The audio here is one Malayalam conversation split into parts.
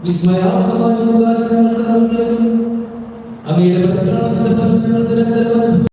വിസ്മയാത്മകമായ ഉദാസനങ്ങൾക്ക് നൽകിയതും അങ്ങയുടെ പരിത്രാണത്തിന്റെ ഫലം ഞങ്ങൾ നിരന്തരം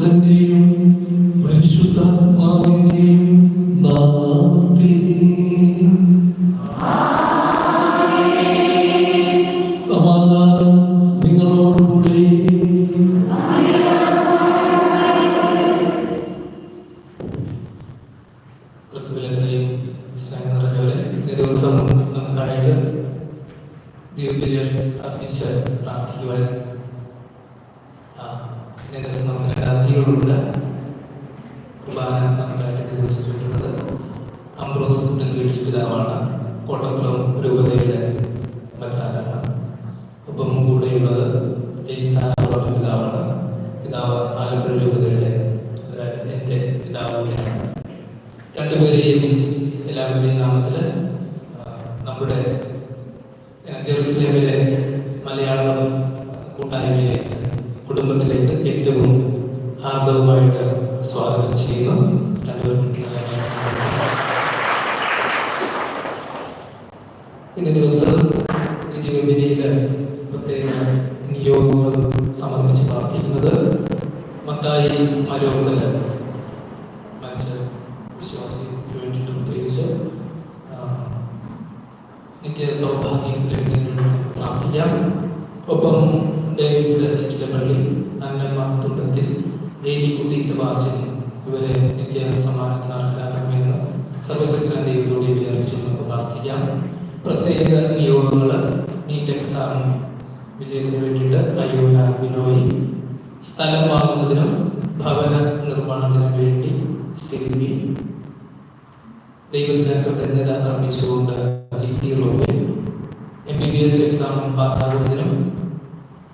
പുത്രന്റെയും പരിശുദ്ധാത്മാവിന്റെയും നാമത്തിൽ സമാധാനം നിങ്ങളോടുകൂടെ. ക്രിസ്തുവിലെയും സ്നേഹം നിറഞ്ഞവരെ, ഇന്നേ ദിവസം നമുക്കായിട്ട് ദൈവത്തിൽ അർപ്പിച്ച് പ്രാർത്ഥിക്കുവാൻ ഇന്നേ ദിവസം നമുക്ക് 2 അതിഥികളുണ്ട്. കുർബാന നമുക്കായിട്ട് ഇന്നേ ദിവസം ചൊല്ലുന്നത് അംബ്രോസ് വീട്ടിൽ പിതാവാണ്, കോട്ടപ്പുറം രൂപതയുടെ മെത്രാനാണ്. ഒപ്പം കൂടെയുള്ളത് ജെയിംസ് ആനന്ദ പിതാവാണ്. പിതാവ് ആലപ്പുഴ രൂപതയുടെ എൻ്റെ പിതാവ് കൂടെയാണ്. രണ്ടുപേരെയും എല്ലാവരുടെയും നാമത്തിൽ നമ്മുടെ ജെറുസലേമിലെ മലയാളം കൂട്ടായ്മയിലേക്ക്, കുടുംബത്തിലേക്ക് ഏറ്റവും ഹാർദവുമായിട്ട് സ്വാഗതം ചെയ്യുന്നു. ഇന്നേ ദിവസം ദിവ്യബലിയിൽ പ്രത്യേക നിയോഗങ്ങൾ സമർപ്പിച്ച് പ്രാർത്ഥിക്കുന്നത് മത്തായി മരോക്കൽ മറ്റ് വിശ്വാസികൾക്ക് വേണ്ടിയിട്ട് പ്രത്യേകിച്ച് നിത്യ സൗഭാഗ്യം ലഭിക്കുന്നതിന് പ്രാർത്ഥിക്കാം. ഒപ്പം ഡേവിസ് ചിറ്റിലപ്പള്ളി, അന്നമ്മ തുണ്ടത്തിൽ, ഏലിക്കുട്ടി സെബാസ്റ്റ്യൻ ഇവരെ നിത്യ സമ്മാനത്തിന് അർഹരാക്കണമെന്ന് സർവശക്തനായ ദൈവത്തോടെ വിചാരിച്ചു നമുക്ക് പ്രാർത്ഥിക്കാം. പ്രത്യേക നിയോഗങ്ങൾ നീറ്റ് എക്സാം വിജയത്തിന് വേണ്ടിയിട്ട് അയ്യോല ബിനോയ്, സ്ഥലം വാങ്ങുന്നതിനും ഭവന നിർമ്മാണത്തിനും വേണ്ടി സിൽവി, ദൈവത്തിന് കൃതജ്ഞത അർപ്പിച്ചുകൊണ്ട് റോബിൻ, MBBS എക്സാം പാസ്സാകുന്നതിനും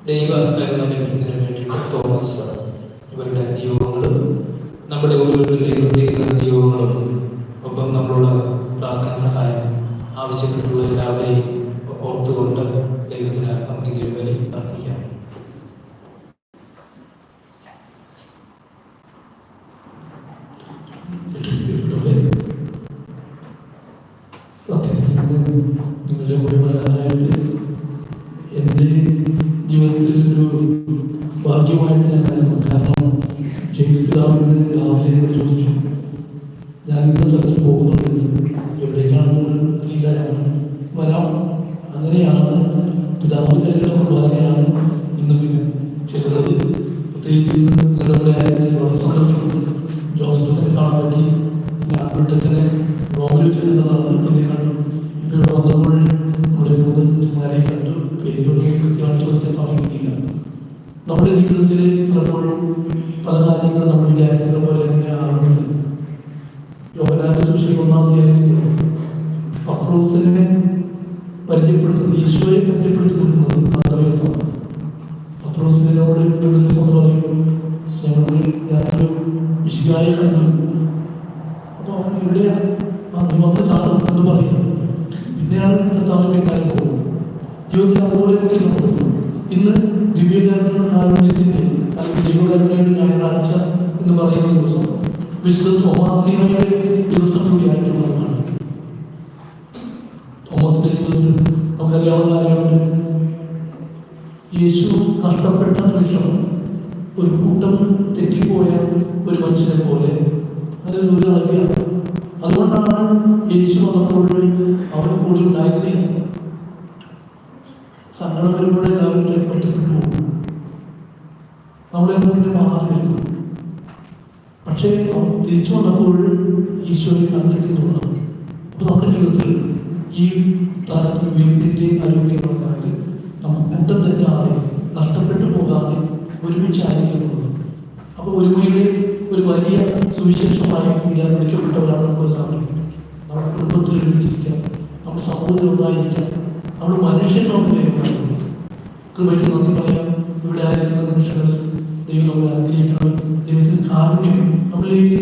ദൈവ കരുണ ലഭിക്കുന്നതിന് വേണ്ടിയിട്ട് തോമസ്, ഇവരുടെ നിയോഗങ്ങളും നമ്മുടെ ഓരോരുത്തരുടെയും പ്രത്യേക നിയോഗങ്ങളും ഒപ്പം നമ്മളോട് പ്രാർത്ഥന സഹായം ആവശ്യപ്പെട്ടുള്ള എല്ലാവരെയും ഓർത്തുകൊണ്ട് ദൈവത്തിന് നമുക്ക് ദിവ്യബലി പ്രാർത്ഥിക്കാം. നിങ്ങളുടെ മുഴുവനായിട്ട് എൻ്റെ ജീവിതത്തിൽ ഒരു ഭാഗ്യമായിട്ട് ഞാൻ കരുതുന്നു. കാരണം ജെയിംസ് പിതാവിന് രാവിലെ ചോദിച്ചു, ഞാൻ ഇന്ന സ്ഥലത്ത് പോകുന്നുണ്ട്, എവിടേക്കാണെന്ന് അറിയില്ല, വരാം. അങ്ങനെയാണ് പിതാവ് കരുതുന്ന കുർബാനയാണ് ഇന്ന് പിന്നെ ചെല്ലുന്നത്. പ്രത്യേകിച്ച് നിങ്ങളുടെ വളരെ സന്തോഷമുണ്ട്. ജോസഫിനെ കാണാൻ പറ്റി. ഞാൻ വീട്ടത്തിന് റോമിൽ ചെല്ലുന്നതാണ്. പിന്നെ കണ്ടു, ഇപ്പോൾ ഇവിടെ വന്നപ്പോൾ നമ്മുടെ മുതിർന്നവരെ കണ്ടു. പേരുകളൊക്കെ കൃത്യമായിട്ട് ചോദിക്കാൻ സമയം കിട്ടിയില്ല. നമ്മുടെ ജീവിതത്തിൽ പലപ്പോഴും പല കാര്യങ്ങളും നമ്മൾ വിചാരിക്കുന്ന പോലെ തന്നെയാണ്. യോഹന്നാന്റെ സുവിശേഷം 1-ാം അധ്യായത്തിൽ പത്രോസിനെ പരിചയപ്പെടുത്തുന്നത്, ഈശോയെ പരിചയപ്പെടുത്തുന്നത് അന്ത്രയോസാണ്. പത്രോസിനോട് ഒരു ദിവസം പറയും, ഞാനൊരു വിശുദ്ധായി കണ്ടു. അപ്പോൾ അവൻ എവിടെയാണ് വന്ന് കാണും എന്ന് പറയും. പിന്നെയാണ് കർത്താവ് പിന്നാലെ പോകുന്നത്. ജീവിതത്തിൽ അതുപോലെയൊക്കെ സംഭവിക്കുന്നു. ഇന്ന് ദിവ്യകാരുണ്യത്തിന്റെ അല്ലെങ്കിൽ ദൈവകാരുണ്യയുടെ ഞായറാഴ്ച എന്ന് പറയുന്ന ദിവസം വിശുദ്ധ തോമസ് ലീഹയുടെ ദിവസം കൂടിയായിട്ടുള്ളതാണ്. തോമസിന്റെ ജീവിതത്തിൽ നമുക്കറിയാവുന്ന കാര്യമുണ്ട്. യേശു നഷ്ടപ്പെട്ട നിമിഷം ഒരു കൂട്ടം തെറ്റിപ്പോയ ഒരു മനുഷ്യനെ പോലെ അതിൽ ഒരു അളവിയാണ്. അതുകൊണ്ടാണ് യേശു വന്നപ്പോൾ അവൻ കൂടി ഉണ്ടായിരുന്നില്ല. സങ്കടം വരുമ്പോഴേ എല്ലാവരും ഒറ്റപ്പെട്ടു പോകും, നമ്മളെപ്പോഴും മാറി നിൽക്കും. പക്ഷേ തിരിച്ചു വന്നപ്പോൾ ഈശോയെ കണ്ടെത്തുന്നതാണ്. അപ്പോൾ നമ്മുടെ ജീവിതത്തിൽ ഈ കാലത്ത് വീട്ടിൻ്റെ ആരോഗ്യം പറഞ്ഞാൽ നമുക്ക് കൂട്ടം തെറ്റാതെ നഷ്ടപ്പെട്ടു പോകാതെ ഒരുമിച്ചായിരിക്കുന്നത്. അപ്പോൾ ഒരുമയുടെ ഒരു വലിയ സുവിശേഷമായി തീരാൻ വിളിക്കപ്പെട്ടവരാണ് നമ്മളെല്ലാവരും. നമ്മുടെ കുടുംബത്തിൽ ഒരുമിച്ചിരിക്കാം, നമ്മുടെ സമൂഹത്തിൽ ഒന്നായിരിക്കാം, നമ്മൾ മനുഷ്യനോട് കൃപയ്ക്ക് നന്ദി പറയാം. ഇവിടെ ആയിരിക്കുന്ന നിമിഷങ്ങളിൽ ദൈവം നമ്മളെ അനുഗ്രഹിക്കണം. ദൈവത്തിന് കാരുണ്യം നമ്മളിലേക്ക്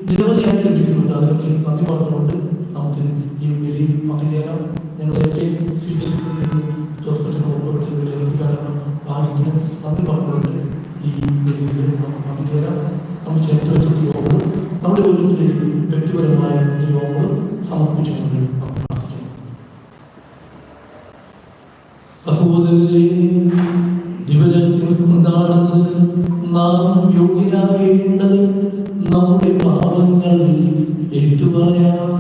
നിരവധിയായി ലഭിക്കുന്നുണ്ട്. അതിനൊക്കെ നന്ദി പറഞ്ഞുകൊണ്ട് നമുക്ക് ഈ ബലി പങ്കുചേരാം. ഞങ്ങളെയൊക്കെ സ്വീകരിച്ചതിന് ഹോസ്പിറ്റലിനോട് ഭാഗ്യത്തിന് നന്ദി പറഞ്ഞുകൊണ്ട് ഈ ബലിയിൽ നമുക്ക് പങ്കുചേരാം. നമ്മൾ ചേർത്ത് വെച്ച യോഗവും നമ്മുടെ ഓരോരുത്തരെയും വ്യക്തിപരമായ യോഗങ്ങളും സമർപ്പിച്ചുകൊണ്ട് നമുക്ക് പ്രാർത്ഥിക്കാം. സഹോദരരെ, ദിവരഹസ്യം കൊണ്ടാടുന്നത് നാം യോഗ്യരാകേണ്ടത് നമ്മുടെ പാപങ്ങൾ ഏറ്റുപറയാം.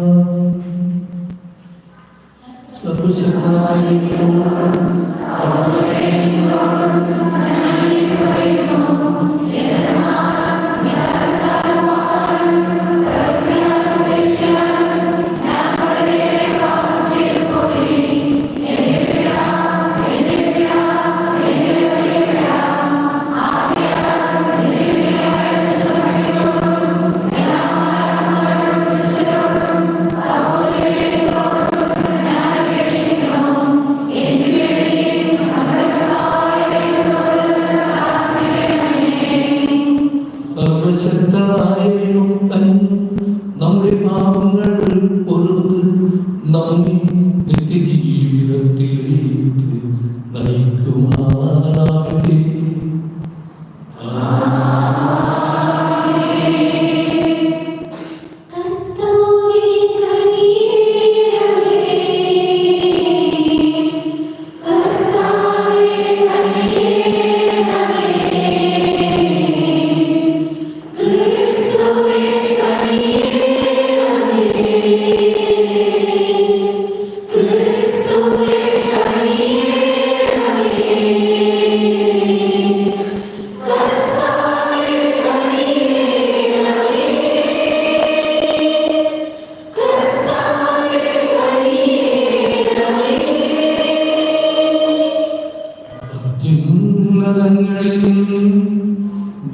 സർവശക്തനായ നമ്മുടെ പാപങ്ങൾ പൊറുത്ത് നമ്മെ നിത്യജീവിതത്തിലേക്ക് നയിക്കുമാറാകട്ടെ.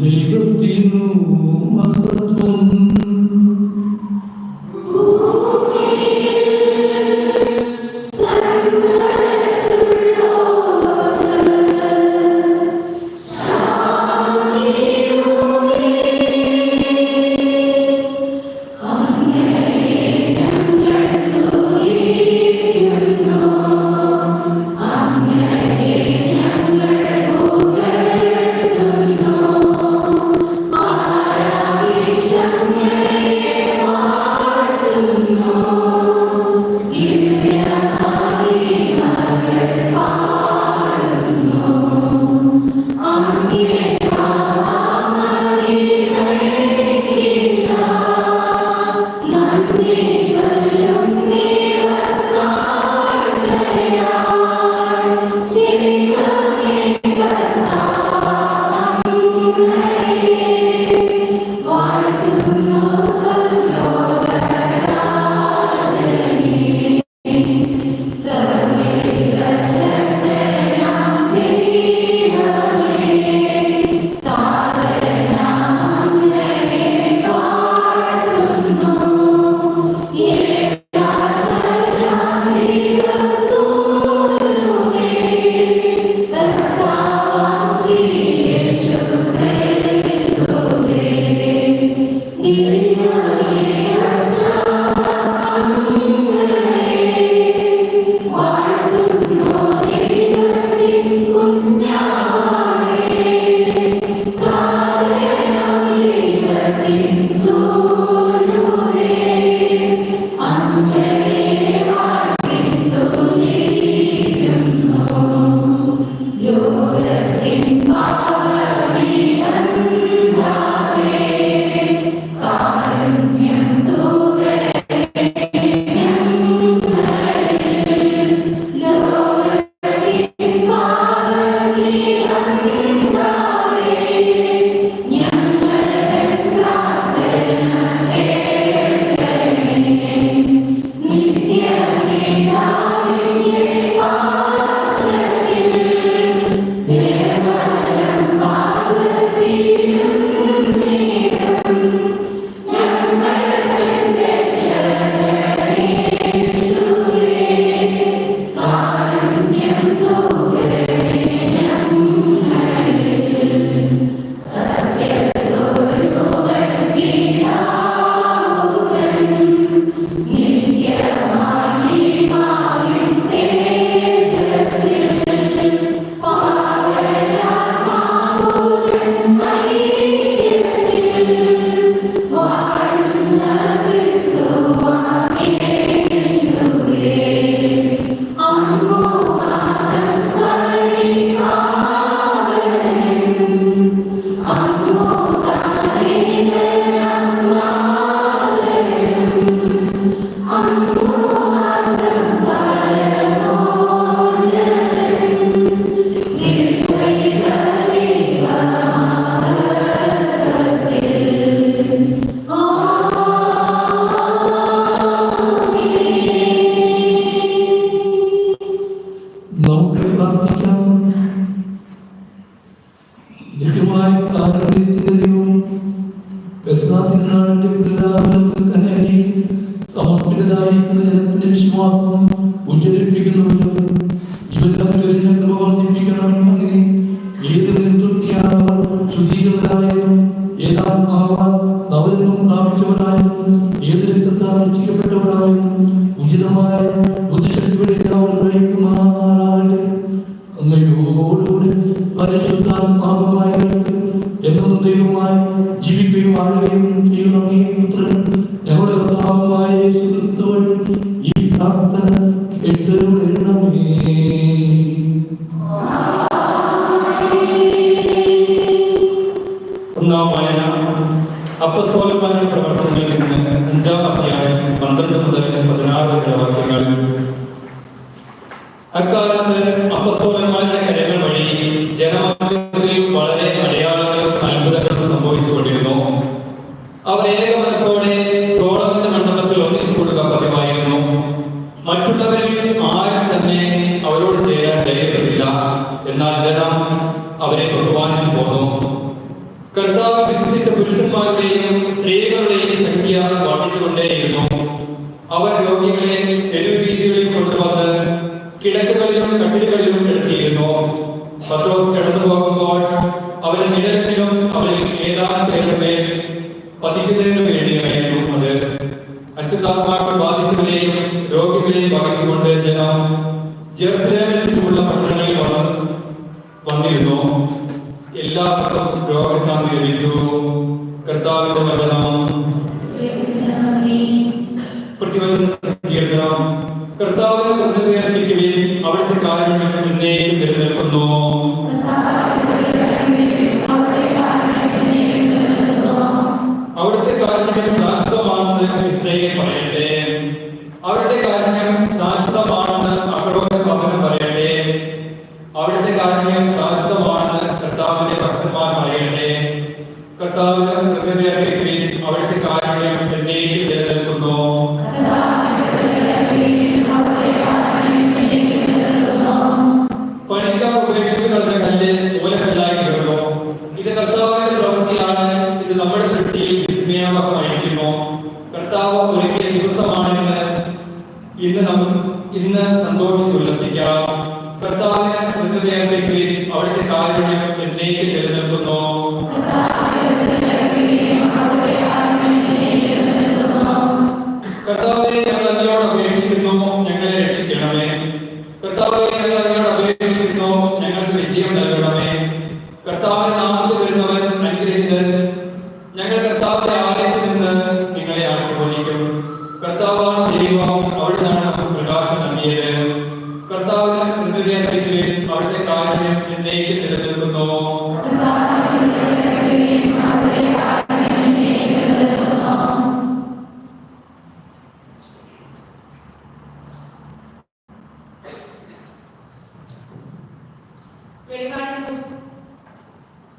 ദൈവത്തിനു മഹത്വം. തിരുനാളിന്റെ പുനരാഗമനത്തിൽ തന്നെ സമർപ്പിതരായിരിക്കുന്ന ജനത്തിന്റെ വിശ്വാസം ഉജ്ജ്വലിപ്പിക്കുന്നുണ്ട്. ഇവരെല്ലാം കഴിഞ്ഞ കൃപ വർദ്ധിപ്പിക്കണം. അങ്ങനെ ഏത് തൊട്ടിയാണ് ശുദ്ധീകൃതരായതും ഏതാത്മാവാൽ നവജന്മം പ്രാപിച്ചവരായും ഏത് രക്തത്താൽ രക്ഷിക്കപ്പെട്ടവരായും ഉചിതമായ ബുദ്ധിശക്തിയുടെ അവർ കഴിക്കുമാറാകട്ടെ. അങ്ങയോടുകൂടി പരിശുദ്ധാത്മാവുമായ എന്നും ദൈവമായി ജീവിക്കുകയും വാഴുകയും ചെയ്യുന്ന അങ്ങേ പുത്രൻ ഞങ്ങളുടെ കർത്താവുമായ യേശു ക്രിസ്തു വഴി ഈ പ്രാർത്ഥന കേട്ടരുളണമേ. ഒന്നാം വായന അപ്പസ്തോലന്മാരുടെ പ്രവർത്തനങ്ങളിൽ നിന്ന് 5-ാം അധ്യായം 12 മുതൽ 16 വരെ വാക്യങ്ങൾ. അക്കാലത്ത് അപ്പസ്തോലന്മാരുടെ കരങ്ങൾ വഴി ജനമധ്യത്തിൽ വളരെ അടയാളങ്ങളും അത്ഭുതങ്ങളും സംഭവിച്ചുകൊണ്ടിരുന്നു. അവർ ഏക മനസ്സോടെ സോളമന്റെ മണ്ഡപത്തിൽ ഒന്നിച്ചു കൊടുക്കുക പതിവായിരുന്നു. മറ്റുള്ളവരിൽ ആരും തന്നെ അവരോട് ചേരാൻ ധൈര്യപ്പെട്ടില്ല. എന്നാൽ ജനം അവരെ ബഹുമാനിച്ചു പോന്നു. കർത്താവ് വിശ്വസിച്ച പുരുഷന്മാരുടെയും സ്ത്രീകളുടെയും സംഖ്യ വർദ്ധിച്ചുകൊണ്ടേയിരുന്നു. അവർ രോഗികളെ തെരുവീതികളിൽ കൊണ്ടുവന്ന് കിടക്കുകളിലും കട്ടിലുകളിലും കിടത്തിയിരുന്നു. പത്രോസ് കടന്നു പോകുമ്പോൾ അവരുടെ നിഴലിലും അവരിൽ ഏതാനും പേരുടെ മേൽ പതിക്കുന്നതിനു വേണ്ടിയായിരുന്നു അത്. അശുദ്ധാത്മാക്കൾ ബാധിച്ചവരെയും രോഗികളെയും വഹിച്ചുകൊണ്ട് ജനം ജെറുസലേമിന് ചുറ്റുമുള്ള പട്ടണങ്ങളിൽ വന്നിരുന്നു. എല്ലാവർക്കും രോഗശാന്തി ലഭിച്ചു. കർത്താവിന്റെ വചനം. പ്രതിവചന സങ്കീർത്തനം. കർത്താവിന് കൃതജ്ഞത അർപ്പിക്കുവിൻ, അവിടുത്തെ കാരുണ്യം എന്നേക്കും നിലനിൽക്കുന്നു. അവിടുത്തെ കാരുണ്യം ശാശ്വതമാണെന്ന് ഇസ്രായേൽ പറയട്ടെ. അവിടുത്തെ കാരുണ്യം ശാശ്വതമാണെന്ന് മക്കളോട് ഭവനം പറയട്ടെ. അവിടുത്തെ കാരുണ്യം ശാശ്വതമാണെന്ന് കർത്താവിന്റെ ഭക്തന്മാർ പറയട്ടെ. കർത്താവിന് കൃതജ്ഞത അർപ്പിക്കുവിൻ, അവിടുത്തെ കാരുണ്യം എന്നേക്കും നിലനിൽക്കുന്നു. പണിക്കാർ ഉപേക്ഷിച്ചു കളഞ്ഞ കല്ല് മൂലക്കല്ലായി തീർന്നു. ഇത് കർത്താവിന്റെ പ്രവൃത്തിയാണ്. ഇത് നമ്മുടെ ദൃഷ്ടിയിൽ വിസ്മയാവഹമായിരിക്കുന്നു. കർത്താവ് ഒരുക്കിയ ദിവസമാണെന്ന് ഇന്ന് സന്തോഷിച്ചുല്ലസിക്കാം. കർത്താവിന് കൃതജ്ഞത അർപ്പിക്കുവിൻ, അവിടുത്തെ കാരുണ്യം എന്നേക്കും നിലനിൽക്കുന്നു. കർത്താവേ, ഞങ്ങൾ അങ്ങയോട് അപേക്ഷിക്കുന്നു, ഞങ്ങളെ രക്ഷിക്കണമേ. കർത്താവേ, ഞങ്ങൾ അങ്ങയോട് അപേക്ഷിക്കുന്നു, ഞങ്ങൾക്ക് വിജയം നൽകണമേ. കർത്താവിന്റെ നാമത്തിൽ വരുന്നവൻ അനുഗ്രഹിതൻ. ഞങ്ങൾ കർത്താവിന്റെ ആലയത്തിൽ നിന്ന് നിങ്ങളെ ആശീർവദിക്കും. കർത്താവാണ് ദൈവം, അവിടുന്നാണ് നമുക്ക് പ്രകാശം നൽകിയത്. കർത്താവിന് കൃതജ്ഞത അർപ്പിക്കുവിൻ, അവിടുത്തെ കാരുണ്യം എന്നേക്കും നിലനിൽക്കുന്നു.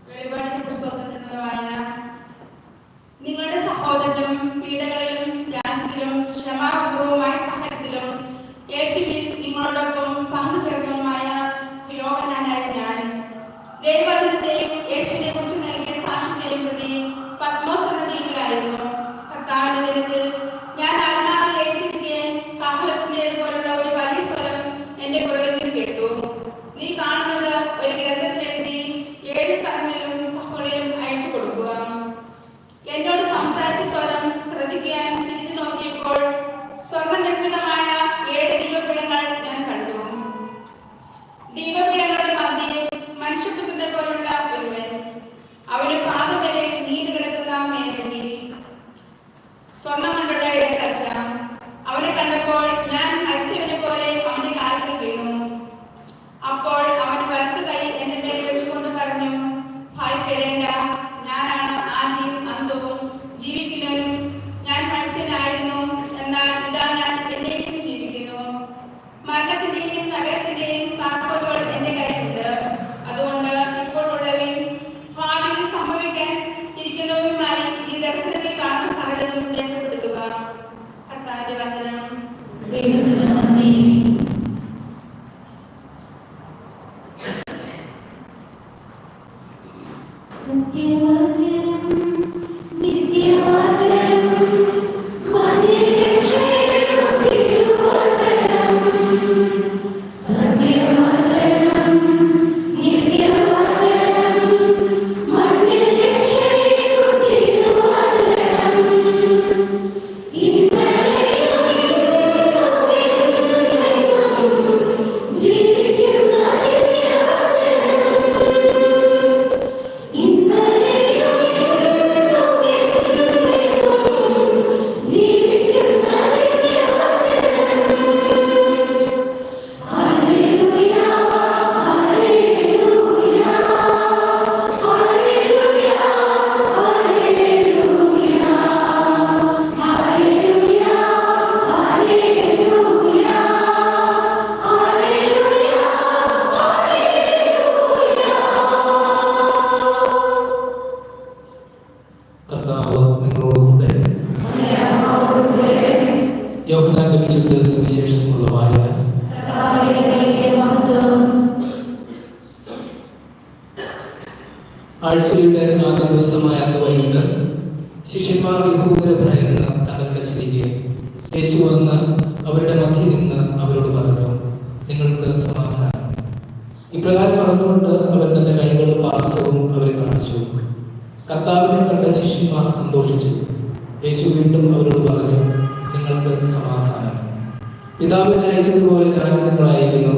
വെളിപാടിന്റെ പുസ്തകത്തിൽ നിന്നുള്ള വായന. നിങ്ങളുടെ സഹോദരനും പീഡകളിലും രാജ്യത്തിലും ക്ഷമാപൂർവമായ സഹനത്തിലും യേശുവിൽ നിങ്ങളോടൊപ്പം പങ്കുചേർന്നതുമായ യോഹന്നാനായ ഞാൻ ദൈവവചനത്തെയും യേശുവിനെ കുറിച്ച് നൽകിയ സാക്ഷ്യത്തെയും പ്രതി പത്മോസ് എന്ന ദ്വീപിലായിരുന്നു. കർത്താവിന്റെ ദിനത്തിൽ ഞാൻ ആത്മാവിൽ ലയിച്ചിരിക്കെ കാഹളത്തിന്റേതുപോലുള്ള ഒരു വലിയ സ്വരം എന്റെ പുറകിൽ നിന്ന് കേട്ടു. നീ കാണുന്നത് ഒരു ഗ്രന്ഥത്തിൽ എഴുതി 7 സ്ഥലങ്ങളിലും സഭകളിലും അയച്ചു കൊടുക്കുക. എന്നോട് സംസാരിച്ച സ്വരം ശ്രദ്ധിക്കാൻ തിരിഞ്ഞു നോക്കിയപ്പോൾ സ്വർണ്ണനിർമ്മിതമായ 7 ദീപപീഠങ്ങൾ ഞാൻ കണ്ടു. ദീപപീഠങ്ങളുടെ മധ്യേ മനുഷ്യപുത്രനെ പോലുള്ള ഒരുവൻ. അവന് പാദം വരെ നീണ്ടു കിടക്കുന്ന മേലങ്കി, സ്വർണ്ണം കൊണ്ടുള്ള ഇടക്കച്ച. അവനെ കണ്ടപ്പോൾ ഞാൻ മരിച്ചവനെ പോലെ അവന്റെ കാലിൽ വീണു. അപ്പോൾ അവൻ വലത്ത് കൈ എന്റെ മേൽ വെച്ചുകൊണ്ട് പറഞ്ഞു, ഭയപ്പെടേണ്ട, ഞാനാണ് ആദ്യം അന്തവും ജീവിക്കുന്നവനും. ഞാൻ മനുഷ്യനായിരുന്നു, എന്നാൽ ഇതാ ഞാൻ എന്നേക്കും ജീവിക്കുന്നു. മരണത്തിന്റെയും നഗരത്തിന്റെയും താക്കോലുകൾ എന്റെ കയ്യിലുണ്ട്. അതുകൊണ്ട് ഇപ്പോൾ ഉള്ളവയും ഭാവിയിൽ സംഭവിക്കാൻ ഇരിക്കുന്നവരുമായി ഈ ദർശനത്തിൽ കാണുന്ന സകലതും രേഖപ്പെടുത്തുക. കർത്താവിന്റെ വചനം. സത്യവചനം നിത്യവചനം കർത്താവ് നിങ്ങളോടുകൂടെ. യോഹന്നാന്റെ വിശുദ്ധ സുവിശേഷത്തിലുള്ള വായന. ആഴ്ചയുടെ ആദ്യ ദിവസമായ അന്ന് വൈകിട്ട് ശിഷ്യന്മാർ യഹൂദരെ ഭയന്ന് തലകടച്ചിരിക്കെ യേശു വന്ന് അവരുടെ മധ്യയിൽ നിന്ന് അവരോട് പറഞ്ഞു, നിങ്ങൾക്ക് സമാധാനം. ഇപ്രകാരം പറഞ്ഞുകൊണ്ട് അവൻ തന്റെ കൈകളും പാർശ്വവും അവരെ കാണിച്ചു. കർത്താവിനെ കണ്ട ശിഷ്യന്മാർ സന്തോഷിച്ചു. യേശു വീണ്ടും അവരോട് പറഞ്ഞു, നിങ്ങൾക്ക് സമാധാനം. പിതാവിനെ അയച്ചതുപോലെ ഞാനും നിങ്ങളായിരിക്കുന്നു.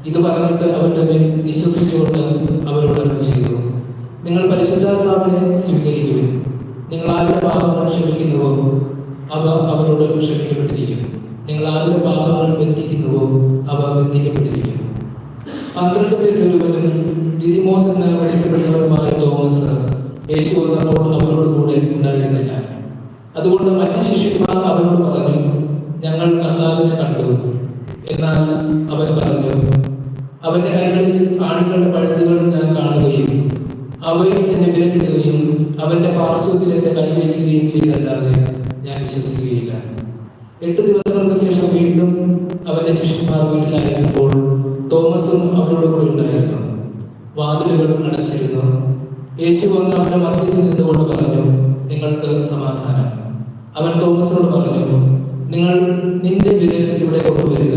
ഇത് പറഞ്ഞിട്ട് അവരുടെ മേൽ വിശ്വസിച്ചുകൊണ്ട് അവരോട് അരുളി ചെയ്തു, നിങ്ങൾ പരിശുദ്ധാത്മാവിനെ സ്വീകരിക്കുവിൻ. നിങ്ങൾ ആരുടെ പാപങ്ങൾ ക്ഷമിക്കുന്നുവോ അവ അവരോട് ക്ഷമിക്കപ്പെട്ടിരിക്കും. നിങ്ങൾ ആരുടെ പാപങ്ങൾ ബന്ധിക്കുന്നുവോ അവ ബന്ധിക്കപ്പെട്ടിരിക്കും. 12 പേരിൽ ഒരുവനും ദിദിമോസ് എന്ന് വിളിക്കപ്പെടുന്നവരുമായ തോമസ് യേശു വന്നപ്പോൾ അവരോട് കൂടെ ഉണ്ടായിരുന്നില്ല. അതുകൊണ്ട് മറ്റു ശിഷ്യന്മാർ അവനോട് പറഞ്ഞു, ഞങ്ങൾ കർത്താവിനെ കണ്ടു. എന്നാൽ അവൻ പറഞ്ഞു, അവന്റെ കൈകളിൽ ആണികളുടെ പഴുതുകൾ ഞാൻ കാണുകയും അവയിൽ എന്നെ വിലക്കിടുകയും അവന്റെ പാർശ്വത്തിൽ എന്റെ കൈവയ്ക്കുകയും ചെയ്തല്ലാതെ ഞാൻ വിശ്വസിക്കുകയില്ല. 8 ദിവസങ്ങൾക്ക് ശേഷം വീണ്ടും അവന്റെ ശിഷ്യന്മാർ വീട്ടിലായിരുന്നപ്പോൾ തോമസും അവരോട് കൂടെ ഉണ്ടായിരുന്നു. വാതിലുകൾ അടച്ചിരുന്നു. യേശു വന്ന് അവന്റെ മധ്യത്തിൽ നിന്നുകൊണ്ട് പറഞ്ഞു, നിങ്ങൾക്ക് സമാധാനം. അവൻ തോമസിനോട് പറഞ്ഞു, നിന്റെ വിരൽ ഇവിടെ കൊണ്ടുവരിക,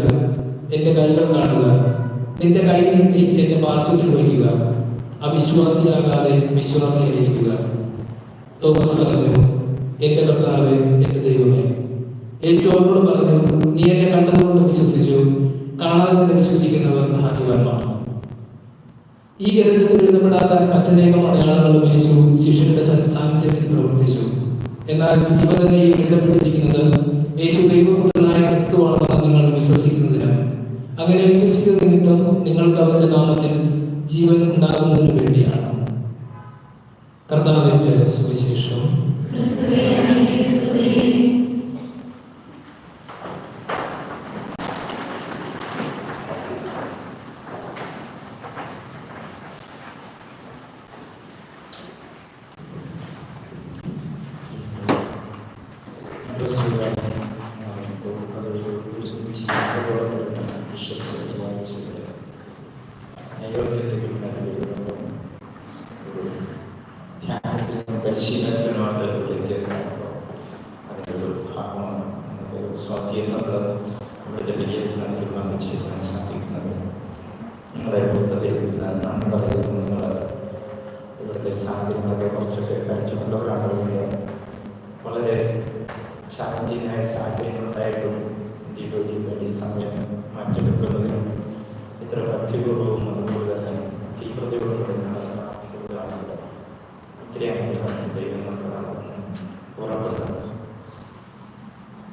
എന്റെ കൈകൾ കാണുക. നിന്റെ കൈ നീട്ടി എന്റെ പാർശ്വത്തിൽ വയ്ക്കുക. അവിശ്വാസിയാകാതെ വിശ്വാസിയായിരിക്കുക. തോമസ് പറഞ്ഞു, എന്റെ കർത്താവേ, എന്റെ ദൈവമേ. യേശു അവനോട് പറഞ്ഞു, നീ എന്നെ കണ്ടതുകൊണ്ട് വിശ്വസിച്ചു. കാണാതെ തന്നെ വിശ്വസിക്കുന്നവർ ഭാഗ്യവാന്മാർ. ഈ ഗ്രന്ഥത്തിൽ എഴുതപ്പെടാത്ത മറ്റനേകം അടയാളങ്ങളും യേശു ശിഷ്യരുടെ സാന്നിധ്യത്തിൽ പ്രവർത്തിച്ചു. എന്നാൽ ഇവ തന്നെ എഴുതപ്പെട്ടിരിക്കുന്നത് യേശു ദൈവപുത്രനായ ക്രിസ്തുവാണെന്ന് നിങ്ങൾ വിശ്വസിക്കുന്നതിനാണ്. അങ്ങനെ വിശ്വസിക്കുന്ന നിമിത്തം നിങ്ങൾക്ക് അവന്റെ നാമത്തിൽ ജീവൻ ഉണ്ടാകുന്നതിന് വേണ്ടിയാണ്. കർത്താവിന്റെ സുവിശേഷം. പരിശീലനത്തിനുമായിട്ട് എത്തിയതാണല്ലോ. അതിൻ്റെ ഒരു ഭാഗമാണ് സ്വാധീനങ്ങൾ നമ്മുടെ വിജയത്തിൽ പങ്കുചേരാൻ സാധിക്കുന്നത്. നിങ്ങളുടെ പുസ്തകത്തിൽ നന്ദി പറയുന്നു. നിങ്ങൾ ഇവിടുത്തെ സാഹചര്യങ്ങളൊക്കെ കുറച്ചൊക്കെ കഴിച്ചുകൊണ്ടോ കാണുകയോ വളരെ ചാലഞ്ചിങ്ങായ സാഹചര്യങ്ങളുണ്ടായിട്ടും ദീപയ്ക്ക് വേണ്ടി സമയം മാറ്റിയെടുക്കുന്നതിനും ഇത്ര ഭക്തിപൂർവ്വവും അതുപോലെ തന്നെ തീവ്രതയോടുകൂടി ഒത്തിരിയാണ് ദൈവങ്ങളാണെന്ന് ഉറപ്പുണ്ട്.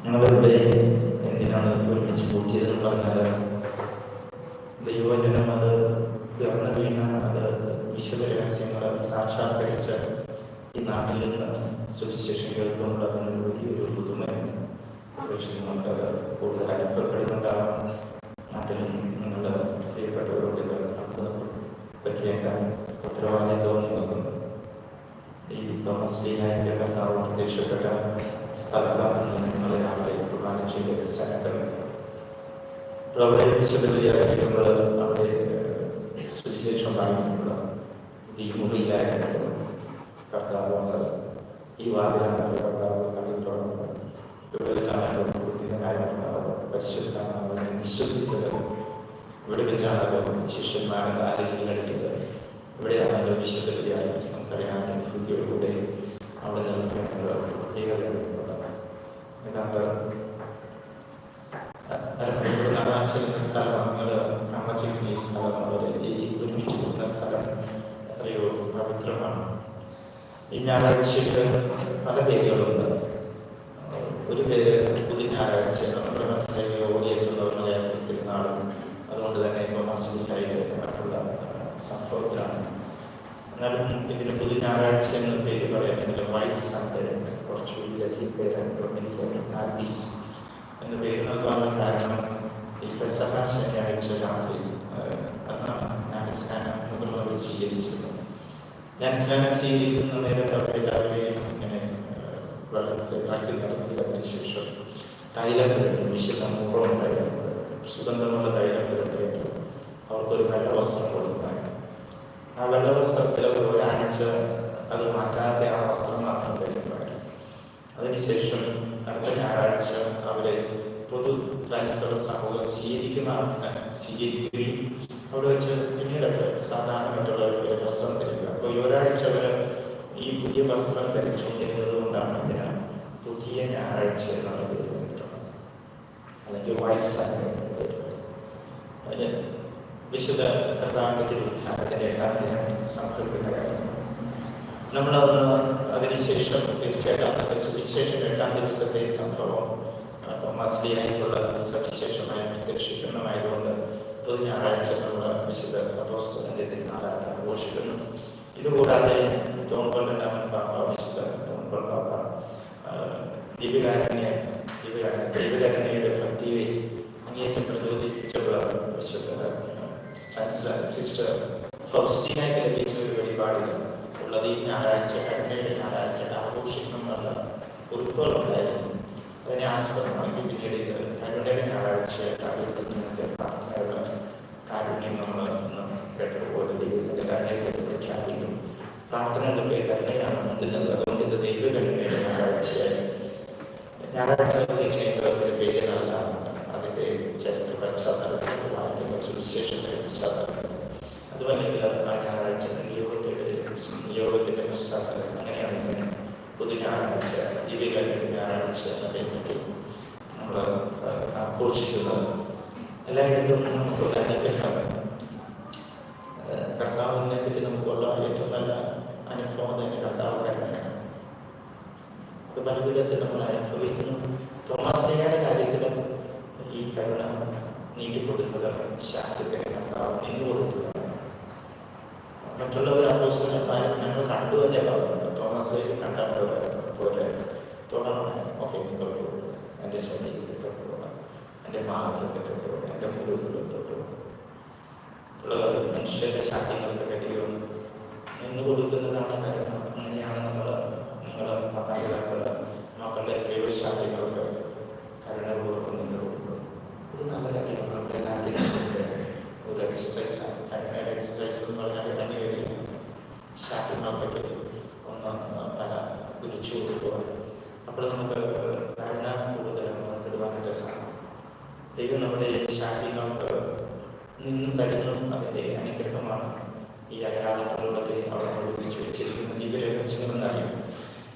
ഞങ്ങളിവിടെ എന്തിനാണ് ഒരുമിച്ച് കൂട്ടിയതെന്ന് പറഞ്ഞാൽ ദൈവജനം അത് ഉയർന്നു വീണ അത് വിശുദ്ധ രഹസ്യങ്ങൾ സാക്ഷാത്കരിച്ച ഈ നാട്ടിൽ നിന്ന് സുവിശേഷം കേൾക്കുമ്പോൾ അതിന് വലിയൊരു പുതുമയാണ്. നമുക്ക് കൂടുതൽ അനുഭവപ്പെടുന്നുണ്ടാവാം. നാട്ടിൽ നിങ്ങളുടെ പ്രിയപ്പെട്ടവരോട് പറ്റിയേണ്ട ഉത്തരവാദിത്വം നൽകുന്നു. ഈ തോമസ് ലീനായ കർത്താവ് പ്രത്യക്ഷപ്പെട്ട സ്ഥലത്താണ് നിങ്ങളെ അവിടെ കുർബാന ചെയ്ത സ്ഥലത്തുണ്ട്. അവിടെ വിശുദ്ധ അവിടെ സുവിശേഷം വായിക്കുമ്പോൾ ഈ മുറിയിലായിരുന്നു കർത്താവ് ഈ വാതിലാണ് കർത്താവ് കടയിൽ തുറന്നത്. ഇവിടെ വെച്ചാണ് പരിശുദ്ധമാണ് വിശ്വസിച്ചത്. ഇവിടെ വെച്ചാണ് ശിഷ്യന്മാരെ ആരെങ്കിലും കഴിക്കുന്നത്. ഇവിടെയാണല്ലോ വിശുദ്ധ നമുക്കറിയാം. ബുദ്ധിയോടുകൂടെ അവിടെ നിൽക്കുന്നത് പ്രത്യേകതകളുണ്ട്. ഏതാണ്ട് നടാൻ ചെയ്യുന്ന സ്ഥലം, നിങ്ങൾ താമസിക്കുന്ന ഈ സ്ഥലം, വളരെ ഈ ഒരുമിച്ച് കൂടുന്ന സ്ഥലം എത്രയോ പവിത്രമാണ്. ഈ ഞായറാഴ്ചയ്ക്ക് പല പേരുകളുണ്ട്. ഒരു പേര് പുതിയ ഞായറാഴ്ച, നമ്മുടെ മനസ്സിലേക്ക് ഓടിയെത്തുന്നവരുടെ തിരുനാളും അതുകൊണ്ട് തന്നെ ഇപ്പോൾ മസ്ജിദായിട്ട് മറ്റുള്ള സംഭവത്തിലാണ്. എന്നാലും ഇതിന് പുതിയ ഞായറാഴ്ച എന്ന പേര് പറയാൻ വൈറ്റ് സൺഡേ, കുറച്ചു ലത്തീൻ പേര് ആൽബീസ് എന്ന പേര് നൽകാനുള്ള കാരണം ഈ പെസഹ ശനിയാഴ്ച രാത്രി അന്നാണ് ജ്ഞാനസ്നാനം മുതിർന്നവർ സ്വീകരിച്ചിരുന്നത്. ജ്ഞാനസ്നാനം സ്വീകരിക്കുന്ന നേരത്തെ അവരെല്ലാവരെയും ഇങ്ങനെ വാഴ്ത്തി നിറഞ്ഞതിന് ശേഷം തൈലം പുരട്ടും. വിശുദ്ധ മൂറോം തൈലം, സുഗന്ധമുള്ള തൈലം പുരട്ടിയിട്ട് അവർക്കൊരു വെള്ള വസ്ത്രം കൊടുക്കുമായിരുന്നു. ആ വെള്ള വസ്ത്രത്തിൽ ഒരാഴ്ച അത് മാറ്റാതെ ആ വസ്ത്രം മാത്രം ധരിക്കുമായിരുന്നു. അതിനുശേഷം അടുത്ത ഞായറാഴ്ച അവരെ പൊതു ക്രൈസ്തവ സമൂഹം സ്വീകരിക്കുകയും അവിടെ വെച്ച് പിന്നീട് സാധാരണ മറ്റുള്ളവർക്ക് വസ്ത്രം ധരിക്കുക. അപ്പോൾ ഈ ഒരാഴ്ച അവർ ഈ പുതിയ വസ്ത്രം ധരിച്ചുകൊണ്ടിരുന്നത് കൊണ്ടാണ് ഇതിന് പുതിയ ഞായറാഴ്ച എന്നുള്ള പേര് വന്നിട്ടുള്ളത്, അല്ലെങ്കിൽ വൈറ്റ് സാൻഡേ. വിശുദ്ധ കർത്താവിന്റെ ഉദ്ധാനത്തിന്റെ 8-ാം ദിനം സംഭവിക്കുന്ന കാര്യമാണ്. നമ്മളതൊന്ന് അതിനുശേഷം തീർച്ചയായിട്ടും അന്നത്തെ സുവിശേഷം 8-ാം ദിവസത്തെ സംഭവം തോമസ് ലീഹായ്ക്കുള്ള സവിശേഷമായ പ്രത്യക്ഷീകരണമായതുകൊണ്ട് പൊതു ഞായറാഴ്ച നമ്മൾ വിശുദ്ധ അപ്പോസ്തലന്റെ തിരുനാളായിട്ട് ആഘോഷിക്കുന്നു. ഇതുകൂടാതെ ജോൺ പോൾ രണ്ടാമൻ പാപ്പ, വിശുദ്ധ ജോൺ പോൾ പാപ്പ ദൈവകാരുണ്യയുടെ ഭക്തിയെ അങ്ങേറ്റം പ്രചോദിപ്പിച്ചുള്ള വിശുദ്ധ സിസ്റ്റർ ഫൗസ്റ്റീനയ്ക്ക് ലഭിച്ച ഒരു വെളിപാടിൽ ഉള്ളത് ഈ ഞായറാഴ്ച, കരുണയുടെ ഞായറാഴ്ച ആഘോഷിക്കണമെന്നുള്ള കുറിപ്പുകളുണ്ടായിരുന്നു. അതിനെ ആസ്പദമാക്കി പിന്നീട് ഇത് കരുണയുടെ ഞായറാഴ്ചയായിട്ട് അറിയപ്പെടുന്നതിന്റെ പ്രാർത്ഥനയുടെ കാരുണ്യം നമ്മൾ കേട്ടതുപോലെ ദൈവത്തിന്റെ കാര്യത്തെ പ്രഖ്യാപിക്കും. പ്രാർത്ഥനകളുടെ കരുണയാണ് മുന്തുന്നത്. അതുകൊണ്ട് ഇത് ദൈവകരുണയുടെ ഞായറാഴ്ചയായി. ഞായറാഴ്ച ഇങ്ങനെയൊക്കെ ഒരു പേര് നൽകാറുണ്ട്. അതിന്റെ ചരിത്ര പശ്ചാത്തലത്തിൽ വായിക്കുന്ന സുവിശേഷത്തിന്റെ പശ്ചാത്തലത്തിൽ അതുമല്ലെങ്കിൽ ആ ഞായറാഴ്ച യോഗത്തിന്റെ പശ്ചാത്തലം അങ്ങനെയാണ് ഇങ്ങനെ പൊതു ഞായറാഴ്ച, ദിവ്യകരുണയുടെ ഞായറാഴ്ച എന്നതിനെപ്പറ്റി നമ്മൾ ആഘോഷിക്കുന്നത്. എല്ലായിടത്തും നമുക്കുള്ള അനുഗ്രഹം, കർത്താവിനെ പറ്റി നമുക്കുള്ള ഏറ്റവും നല്ല അനുഭവം തന്നെ കർത്താവ് കരുണയാണ്. അത് പല വിധത്തിൽ നമ്മൾ അനുഭവിക്കുന്നു. തോമസ് ലീഹായുടെ കാര്യത്തിലും ഈ കരുണ നീട്ടിക്കൊടുക്കുക ശാക്തത്തിന് കർത്താവ് നിന്ന് കൊടുക്കുക. മറ്റുള്ളവർ അപ്പോസ്തലന്മാരെ ഞങ്ങൾ കണ്ടു എന്നേ പറഞ്ഞു. തോമസ് ലീഹ കണ്ടാൽ പോലെ തുടരണം. ഓക്കെ, നീ തൊട്ടു, എൻ്റെ ശരീരത്തെ തൊട്ടുപോകണം, എൻ്റെ മാർഗത്തെ തൊട്ടുപോകണം, എൻ്റെ മുറിവുകളെ തൊട്ടുപോകണം. മനുഷ്യരുടെ ശാക്തങ്ങളുടെ ഗതികളും നിന്ന് കൊടുക്കുന്നതാണ് കരുണ. അങ്ങനെയാണ് നിങ്ങൾ മാതാപിതാക്കൾ മക്കളുടെ എത്രയോ ശാക്തങ്ങൾക്ക് കരുണപൂർവ്വം നിന്ന് കൊടുക്കുന്നത്. ഇത് നല്ല കാര്യമാണ്. നമ്മുടെ എല്ലാവരുടെയും ഒരു എക്സസൈസാണ്. കരുണയുടെ എക്സസൈസ് എന്ന് പറഞ്ഞാൽ ഇറങ്ങി വരിക, ശാക്തങ്ങൾക്കൊക്കെ ഒന്ന് പല കുരിച്ചു കൊടുക്കുക. അപ്പോൾ നമുക്ക് കരുണ കൂടുതൽ പങ്കിടുവാനായിട്ട് സാധിക്കും. ദൈവം നമ്മുടെ ശാക്തങ്ങൾക്ക് നിന്നും തരുന്നതും അതിൻ്റെ അനുഗ്രഹമാണ്. ഈ അടയാളങ്ങളിലൂടെ അവിടെ ഒളിപ്പിച്ചു വെച്ചിരിക്കുന്ന ദിവ്യരഹസ്യങ്ങളെന്നറിയും.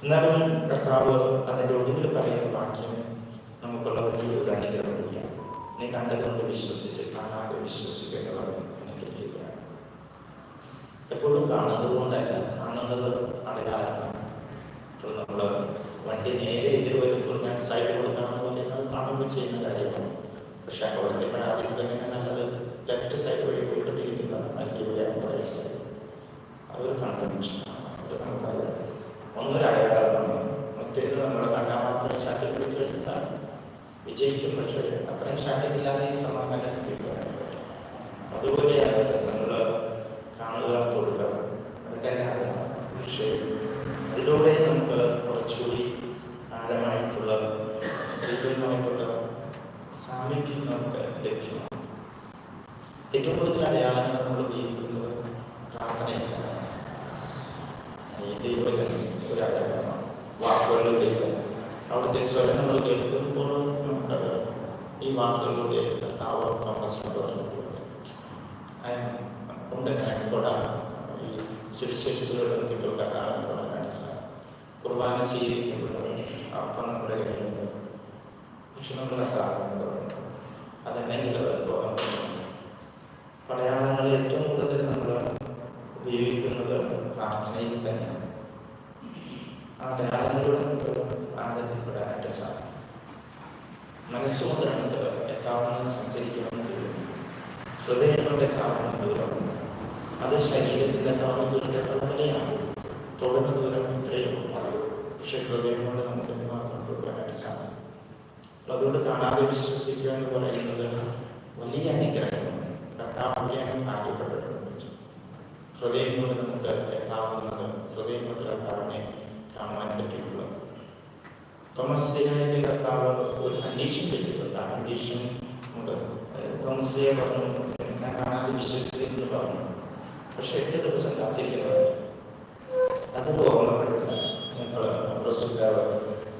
എന്നാലും കർത്താവ് അതിൻ്റെ ഒടുവിൽ പറയുന്ന വാക്യം നമുക്കുള്ള വലിയൊരു അനുഗ്രഹം കൂടിയാണ്. നീ കണ്ടതുകൊണ്ട് വിശ്വസിച്ച് കാണാതെ വിശ്വസിക്കേണ്ടതാണ് അനുഗ്രഹിക്കുകയാണ്. എപ്പോഴും കാണുന്നത് കൊണ്ടല്ല, കാണുന്നത് അടയാളമാണ്. ഇപ്പോൾ നമ്മൾ വണ്ടി നേരെ എതിർ വരുമ്പോൾ ഞാൻ സൈഡ് കൊടുക്കാമെന്ന് പറയുന്നത് കാണുമ്പോൾ ചെയ്യുന്ന കാര്യമാണ്. പക്ഷെ അവിടുത്തെ പരാതിപ്പെടുന്നതിന് നല്ലത് ലെഫ്റ്റ് സൈഡ് വഴി പോയിട്ടിരിക്കുന്ന മരിക്കുകയാണ് സൈഡ്. അതൊരു കൺവെൻഷനാണ്. അത് നമുക്കറിയാം. ഒന്നൊരു അടയാളമാണ്. മറ്റേത് നമ്മൾ കണ്ടാൽ മാത്രമേ ഷാട്ടിൽ പിടിച്ചു കഴിഞ്ഞാൽ വിജയിക്കും. പക്ഷേ അത്രയും ഷാട്ടിലില്ലാതെ ഈ സമാധാനം കിട്ടുവാനായിട്ട് പറ്റും. അതുപോലെയാണ് നമ്മൾ കാണുക, തൊടുക, അതൊക്കെ തന്നെയാണ്. പക്ഷേ അതിലൂടെ നമുക്ക് കുറച്ചുകൂടി ആഴമായിട്ടുള്ള ദൈവമായിട്ടുള്ള സാമീപ്യം നമുക്ക് ലഭ്യമാണ്. ഏറ്റവും കൂടുതൽ അടയാളങ്ങൾ നമ്മൾ ഉപയോഗിക്കുന്നത് പ്രാർത്ഥനയിലാണ്. ഈ ദൈവത്തിന് ഒരു അടയാളമാണ് വാക്കുകളുടെ ദൈവം. അവിടുത്തെ സ്വരം നമ്മൾ കേൾക്കുമ്പോൾ നമുക്കത് ഈ വാക്കുകളിലൂടെ തോമസിനോട് പറഞ്ഞിട്ടുണ്ട്. തൊടാൻ ഈ സുവിശേഷത്തിലൂടെ നമുക്ക് കർത്താവിനെ തൊടാനായിട്ട് സാധിക്കും. കുർബാന സ്വീകരിക്കുമ്പോൾ അപ്പം നമ്മുടെ കയ്യിലുണ്ട്. പക്ഷെ നമ്മൾ കർത്താവിനെ തൊടുന്നു. അതല്ലെങ്കിൽ പോകാൻ അടയാളങ്ങൾ ഏറ്റവും കൂടുതൽ നമ്മൾ ഉപയോഗിക്കുന്നത് പ്രാർത്ഥനയിൽ തന്നെയാണ്. ആ അടയാളങ്ങളിലൂടെ നമുക്ക് ആനന്ദപ്പെടാനായിട്ട് സാധിക്കും. മനസ്സുകൊണ്ട് നമുക്ക് എത്താവുന്ന സഞ്ചരിക്കണമെങ്കിൽ ഹൃദയം കൊണ്ട് എത്താവുന്ന ദൂരം, അത് ശരീരത്തിൽ എത്താവുന്ന ദൂരത്തിലാണ്. തൊടുന്ന ദൂരം ഇത്രയും, പക്ഷെ ഹൃദയം കൊണ്ട് നമുക്ക് മാത്രം തൊടുവാനായിട്ട് സാധിക്കും. അതുകൊണ്ട് കാണാതെ വിശ്വസിക്കുക എന്ന് പറയുന്നത് വലിയ അനുഗ്രഹമാണ്. കർത്താവിനെയാണ് കാര്യപ്പെട്ടിട്ടുള്ളത്. ഹൃദയം കൊണ്ട് നമുക്ക് എത്താവുന്നത്, ഹൃദയം കൊണ്ട് കർത്താവിനെ കാണുവാൻ പറ്റിയിട്ടുള്ളത്. തോമസ് ലീഗായിട്ട് കർത്താവ് ഒരു കണ്ടീഷൻ വെച്ചിട്ടുണ്ട്. ആ കണ്ടീഷൻ ഉണ്ട്. തോമസ് ലീഗ പറഞ്ഞു, ഞാൻ കാണാതെ വിശ്വസിക്കുന്നു പറഞ്ഞു. പക്ഷെ 8 ദിവസം കാത്തിരിക്കുന്നത് അതൊരു ഓർമ്മപ്പെടുത്തുക. ഞങ്ങൾ പ്രസുദ്ധാവ്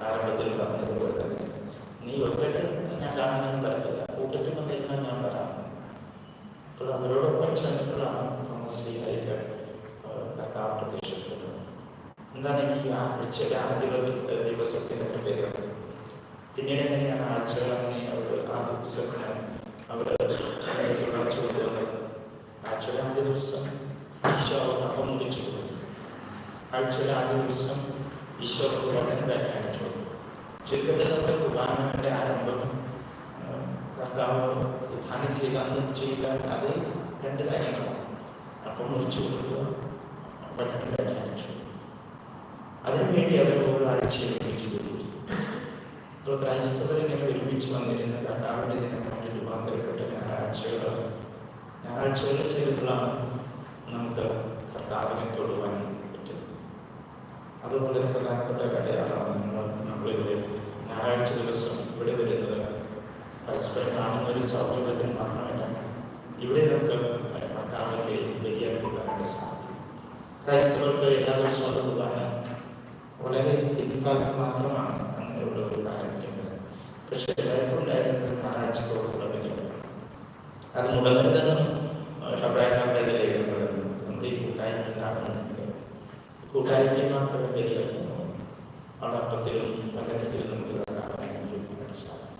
ആരംഭത്തിൽ പറഞ്ഞതുപോലെ തന്നെ നീ ഒറ്റയ്ക്ക് ഞാൻ കാണാനും പറ്റത്തില്ല, കൂട്ടത്തിൽ വന്നിരുന്നാൽ ഞാൻ പറയാം. അപ്പോൾ അവരോടൊപ്പം ചെന്നപ്പോഴാണ് തോമസ് ലീഗായിട്ട് കർത്താവ് പ്രത്യക്ഷപ്പെടുന്നത്. എന്താണ് ഈ ആഴ്ചയുടെ ആദ്യ ദിവസത്തിൻ്റെ പ്രത്യേകത? പിന്നീട് എങ്ങനെയാണ് ആഴ്ചകൾ അങ്ങനെ അവർ ആ ദിവസത്തിന് അവർ തുടർച്ച കൊണ്ടുവന്നത്? ആഴ്ചയുടെ ആദ്യ ദിവസം ഈശോ അപ്പം മുറിച്ചു കൊടുത്തു. ആഴ്ചയുടെ ആദ്യ ദിവസം ഈശോ കുർബാനയെ വ്യാഖ്യാനിച്ചു. ചുരുക്കത്തിൽ നമ്മുടെ കുർബാനയുടെ ആരംഭം കർത്താവ് ഉദ്ധാനം ചെയ്ത് അന്ന് ചെയ്ത അതേ 2 കാര്യങ്ങളാണ്. അപ്പം മുറിച്ചു കൊടുക്കുക, വചനം വ്യാഖ്യാനിച്ചു. അതിനുവേണ്ടി അവർ ഓരോ ആഴ്ചയിൽ ഒരുമിച്ച് കൊടുത്തു. ഇപ്പോൾ ക്രൈസ്തവർ ഇങ്ങനെ ഒരുമിച്ച് വന്നിരുന്ന കർത്താവിൻ്റെ ദിനമായി രൂപാന്തരപ്പെട്ട ഞായറാഴ്ചകളിൽ ചേരുമ്പോഴാണ് നമുക്ക് കർത്താവിനെ തൊടുവാൻ പറ്റുന്നത്. അത് വളരെ പ്രധാനപ്പെട്ട ഘടകമാണ്. നമ്മളിവിടെ ഞായറാഴ്ച ദിവസം ഇവിടെ വരുന്നത് പരസ്പരം കാണുന്ന ഒരു സൗഹൃദത്തിന് മാത്രമല്ല, ഇവിടെ നമുക്ക് കർത്താവിൻ്റെ ബലിയാൻ സാധിക്കും. ക്രൈസ്തവർക്ക് എല്ലാ ദിവസവും കുർബാന വളരെ പിൻകാലത്ത് മാത്രമാണ് അങ്ങനെയുള്ള ഒരു പാരമ്പര്യങ്ങൾ. പക്ഷേ എല്ലാവർക്കുണ്ടായിരുന്നത് ഞായറാഴ്ചത്തോടുള്ള ബലിയാണ്. അത് മുടങ്ങരുതെന്നും ഹെബ്രായക്കാരുടെ ലേഖനങ്ങളുണ്ട്. നമ്മുടെ ഈ കൂട്ടായ്മ കാണുന്നുണ്ട്. കൂട്ടായ്മയിൽ മാത്രമേ ബലികളിക്കുന്നു. അവിടെ അപ്പത്തിലും വചനത്തിലും നമുക്ക് മനസ്സിലാക്കാം.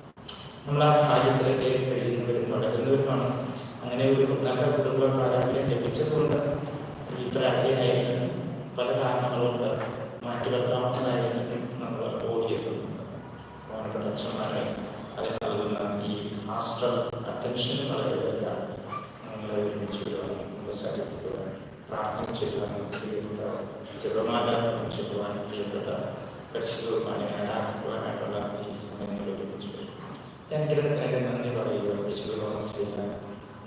നമ്മൾ ആ കാര്യത്തിലൊക്കെ കഴിയുന്നവരും വളരുന്നവരുമാണ്. അങ്ങനെ ഒരു നല്ല കുടുംബ പാരമ്പര്യം ലഭിച്ചതുകൊണ്ട് ഇത്ര അകലെയായിരുന്നു പല കാരണങ്ങളുണ്ട് മാറ്റിവെക്കാവുന്നതായിരുന്നു നമ്മൾ ഓടിയെത്തുന്നത്. പ്രധാനപ്പെട്ട അച്ഛന്മാരെ അതിന് നൽകുന്ന ഈ മാസ്റ്റർ അറ്റൻഷൻ വളരെ വലുതാണ്. നമ്മളെ ഒരുമിച്ച് വരുവാനും ഉപസാരിപ്പിക്കുവാൻ പ്രാർത്ഥിച്ചിരുവാനും ജപമാല ചൊല്ലുവാനും പ്രിയപ്പെട്ട പരിശുദ്ധ കുർബാനയെ ആരാധിക്കുവാനായിട്ടുള്ള ഈ സമയങ്ങൾ ഒരുമിച്ച് വരും. ഞാൻ ഗ്രഹത്തിനൊക്കെ നന്ദി പറയുക. വിശുദ്ധ തോമസ് ലീഗ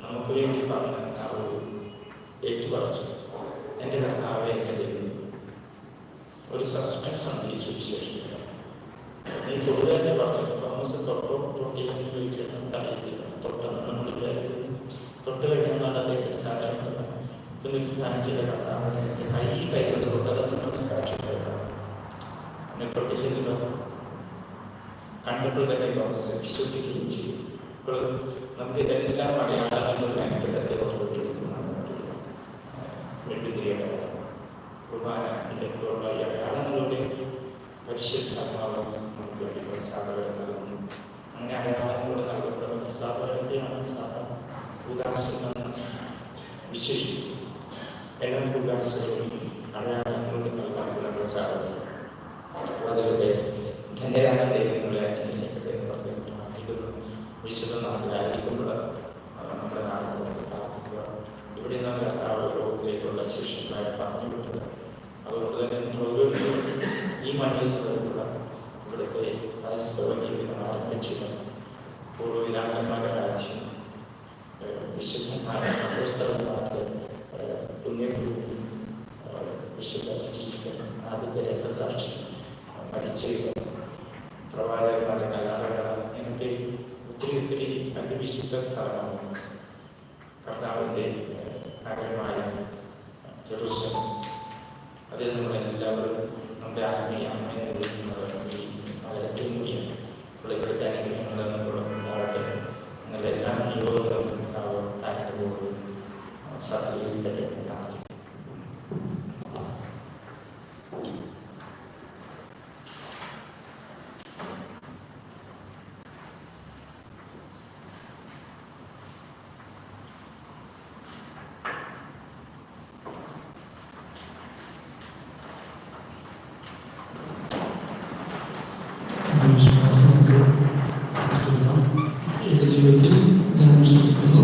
നമുക്ക് വേണ്ടി പറഞ്ഞ ആ ഒരു ഏറ്റുപറച്ചു, എൻ്റെ കർത്താവെ എൻ്റെ ദൈവമേ. ഒരു സസ്പെൻസ് ഉണ്ട് ഈ സുവിശേഷത്തിൽ. നീ തൊടുതന്നെ പറഞ്ഞു, തോമസ് തൊട്ടില്ലെങ്കിൽ ചോദിച്ചിട്ടും അറിയത്തില്ല. തൊട്ട് കഴിഞ്ഞാൽ അദ്ദേഹത്തിന് സാക്ഷ്യപ്പെടുത്താം. പിന്നെ ധ്യാനം ചെയ്ത കർത്താവിനെ എൻ്റെ കൈകൊണ്ട് തൊട്ടതെന്ന് സാക്ഷ്യം കേൾക്കാം. എന്നെ തൊട്ടില്ലെങ്കിലോ കണ്ടപ്പോൾ തന്നെ തോമസ് വിശ്വസിക്കുകയും ചെയ്യും. ഇപ്പോൾ നമുക്ക് ഇതെല്ലാം അടയാളങ്ങളുടെ അനുഗ്രഹത്തെ ഓർത്ത് വേണ്ടിയ കുർബാനയിലേക്കുള്ള ഈ അടയാളങ്ങളുടെ പരിശുദ്ധാത്മാവ് നമുക്ക് വേണ്ടി പ്രസാദകരം നൽകുന്നു. അങ്ങനെ അടയാളങ്ങളോട് നൽകപ്പെടുന്ന പ്രസാദകരത്തെയാണ് സാധാരണ ഉദാസമെന്ന് വിശേഷിക്കും. എല്ലാ ഉദാസകളും അടയാളങ്ങളോട് നൽകാനുള്ള പ്രസാദം. അതുപോലെ ധന്യരായ ദൈവങ്ങളെ പ്രാർത്ഥിക്കുന്നു. വിശുദ്ധനാഥരായിരിക്കുമ്പോൾ നമ്മുടെ നാട്ടിൽ പ്രാർത്ഥിക്കുക. ഇവിടെ നിന്ന് കർത്താവ് ലോകത്തിലേക്കുള്ള ശിഷ്യന്മാരെ പറഞ്ഞു വിട്ടത്. അതുകൊണ്ട് തന്നെ നിങ്ങൾ ഓരോരുത്തരും ഈ മണ്ണിൽ നിന്നുള്ള ഇവിടുത്തെ ക്രൈസ്തവ ജീവിതം ആരംഭിച്ചിട്ട് പൂർവ്വപിതാക്കന്മാരുടെ രാജ്യം വിശുദ്ധന്മാരുടെ അപ്പോസ്തലന്മാരുടെ പുണ്യഗുരു വിശുദ്ധ സ്റ്റീഫൻ, ആദ്യത്തെ രക്തസാക്ഷി, മരിച്ച പ്രവാചകന്മാരുടെ കലാപകൾ, എനിക്ക് ഒത്തിരി അതിവിശുദ്ധ സ്ഥലമാണ് കർത്താവിൻ്റെ നഗരമായ ജെറുസലേം. അതിൽ നമ്മളെല്ലാവരും നമ്മുടെ ആത്മീയ അമ്മയെ വിളിക്കുന്നത് ഈ നഗരത്തിൽ കൂടിയാണ്. അപ്പോൾ ഇവിടുത്തെ അനുഗ്രഹങ്ങളെന്നുള്ള ഉണ്ടാവട്ടെ. നിങ്ങളുടെ എല്ലാ നിയോഗങ്ങളും കർത്താവ് കാര്യങ്ങളോട് സഹകരിക്കട്ടെ. ജീവിതത്തിൽ ഞാൻ വിശ്വസിക്കുന്നു.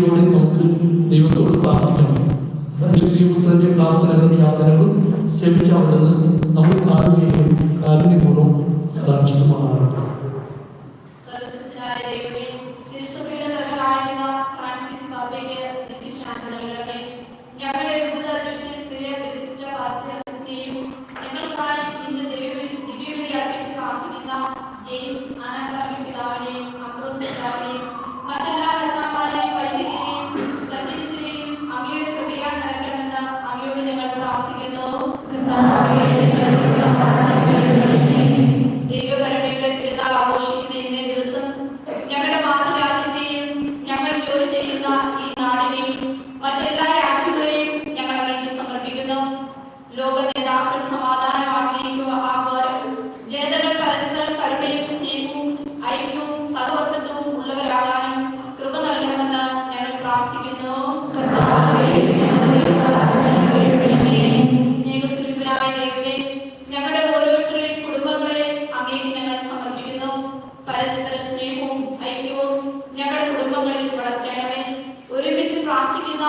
വിനയത്തോടെ നമുക്ക് ദൈവത്തോട് പ്രാർത്ഥിക്കണം. ദൈവപുത്രന്റെ പ്രാർത്ഥനകളും യാതനകളും ശ്രമിച്ച അവിടുന്ന് നമ്മൾ കാണുകയും കാരുണ്യപൂർവ്വം കടാക്ഷിതമാകട്ടെ. ദൈവകരുണയുടെ തിരുനാൾ ആഘോഷിക്കുന്ന ഇന്നേ ദിവസം ഞങ്ങളുടെ മാതൃരാജ്യത്തെയും ഞങ്ങൾ ജോലി ചെയ്യുന്ന ഈ നാടിനെയും മറ്റെല്ലാ രാജ്യങ്ങളെയും ഞങ്ങൾ അങ്ങേക്ക് സമർപ്പിക്കുന്നു. ലോക നേതാക്കൾ സമാധാനം ആഗ്രഹിക്കുവാനും ജനതകൾ പരസ്പരം കരുണയും സ്നേഹവും ഐക്യവും സഹവർത്തിത്വവും ഉള്ളവരാകാനും കൃപ നൽകണമെന്ന് ഞങ്ങൾ പ്രാർത്ഥിക്കുന്നു. സ്നേഹസ്വരൂപനായ ദൈവമേ, ഞങ്ങളുടെ ഓരോരുത്തരുടെയും കുടുംബങ്ങളെ അങ്ങേക്ക് ഞങ്ങൾ സമർപ്പിക്കുന്നു. പരസ്പര സ്നേഹവും ഐക്യവും ഞങ്ങളുടെ കുടുംബങ്ങളിൽ വളർത്തണമേ. ഒരുമിച്ച് പ്രാർത്ഥിക്കുന്ന,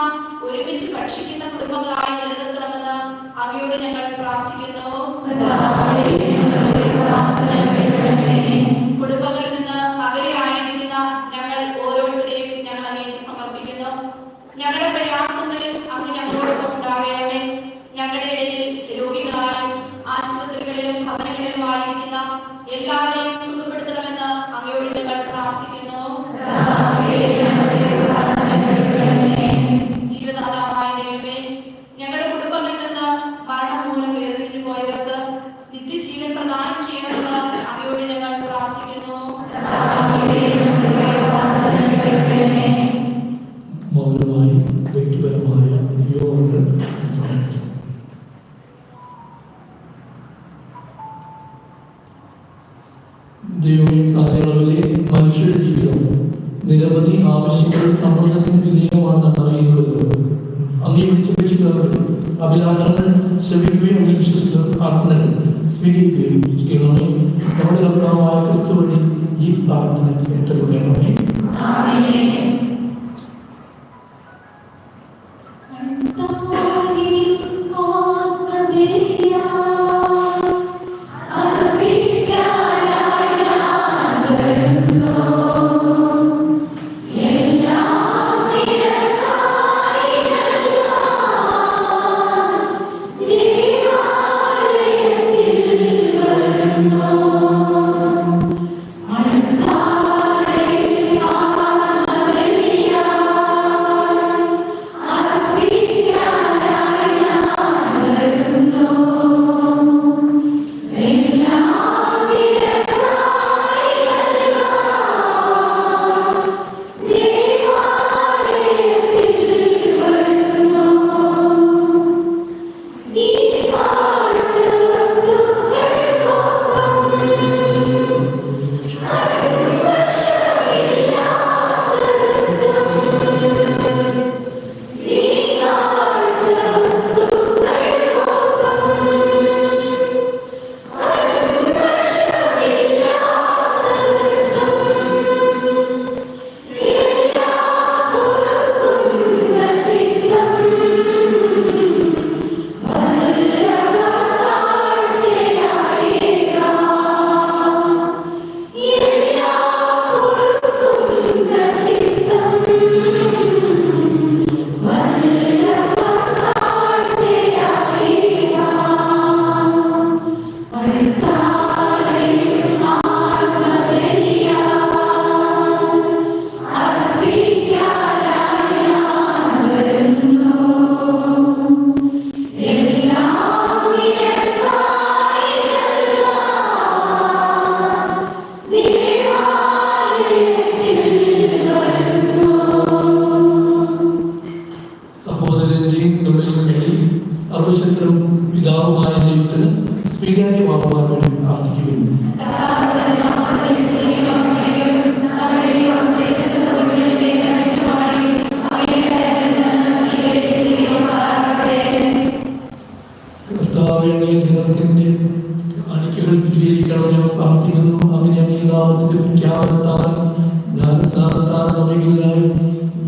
ഒരുമിച്ച് ഭക്ഷിക്കുന്ന കുടുംബങ്ങളായി നിലനിർത്തണമെന്ന് അങ്ങയോട് ഞങ്ങൾ പ്രാർത്ഥിക്കുന്നു. കുടുംബങ്ങളിൽ നിന്ന് അകലെയായിരിക്കുന്ന ഞങ്ങൾ ഓരോരുത്തരെയും ഞങ്ങൾ അങ്ങേക്ക് സമർപ്പിക്കുന്നു. ഞങ്ങളുടെ പ്രയാസങ്ങളിൽ അങ്ങ് ഞങ്ങളോടൊപ്പം ഉണ്ടാകണമേ. ഞങ്ങളുടെ ഇടയിൽ രോഗികളായും ആശുപത്രികളിലും ഭവനങ്ങളിലുമായിരിക്കുന്ന എല്ലാവരെയും സുഖപ്പെടുത്തണമെന്ന് അങ്ങയോട് ഞങ്ങൾ പ്രാർത്ഥിക്കുന്നു. ജീവദാതാവായ ദൈവമേ, ഞങ്ങളുടെ കുടുംബങ്ങളിൽ നിന്ന് മരണം മൂലം വേർപിരിഞ്ഞു പോയവർക്ക് നിത്യജീവൻ പ്രദാനം ചെയ്യണമെന്ന് അങ്ങയോട് ഞങ്ങൾ പ്രാർത്ഥിക്കുന്നു. മൗനമായി വ്യക്തിപരമായ യോഗങ്ങൾ ദൈവമേ, കാലയളവിലെ മനുഷ്യരുടെ ജീവിതം നിരവധി ആവശ്യങ്ങൾ സമൂഹത്തിന് വിധേയമാണെന്ന് അറിയുന്നവരും അങ്ങേ വിളിച്ചുവെച്ചിട്ടുള്ളവരും അഭിലാഷങ്ങൾ ശ്രമിക്കുകയും അങ്ങനെ വിശ്വസിക്കുന്ന പ്രാർത്ഥനകൾ സ്വീകരിക്കുകയും ചെയ്യണമേ. നമ്മുടെ കർത്താവായ ക്രിസ്തു വഴി ഈ പ്രാർത്ഥന കേട്ടുകൊള്ളണമേ.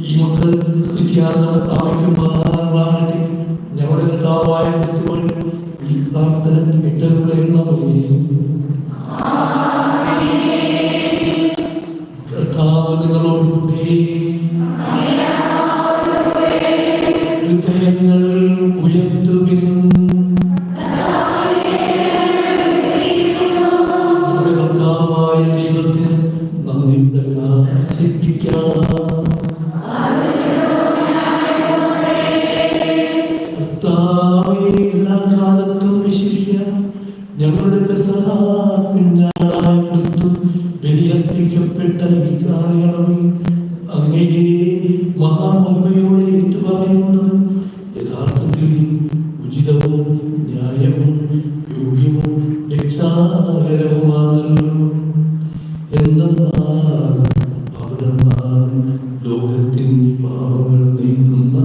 ഈ മക്കൾ സ്തുതിക്കാതെ പ്രാപിക്കുമാറാകട്ടെ. ഞങ്ങളുടെ കർത്താവായ ക്രിസ്തുവിൽ ഈ പ്രാർത്ഥന കേട്ടരുളേണമേ. കർത്താവ് നിങ്ങളോടുകൂടി. ഹൃദയങ്ങൾ ഉയർത്തുവിൻ. നമ്മുടെ കർത്താവായ ദൈവത്തിന് നന്ദി പ്രകാശിപ്പിക്കാം. എല്ലാ കാലത്തും വിശേഷിക്കാം ഞങ്ങളുടെ കുഞ്ഞാടായ ക്രിസ്തു ബലിയർപ്പിക്കപ്പെട്ട ഈ കാലയളവിൽ അങ്ങയെ മഹാമഹിമയോടെ ഏറ്റുപറയുന്നത് യഥാർത്ഥത്തിൽ ഉചിതവും ന്യായവും യോഗ്യവും രക്ഷാകരവുമാണല്ലോ. എന്നാൽ അവിടുന്നാണ് ലോകത്തിന്റെ പാപങ്ങൾ നീക്കുന്ന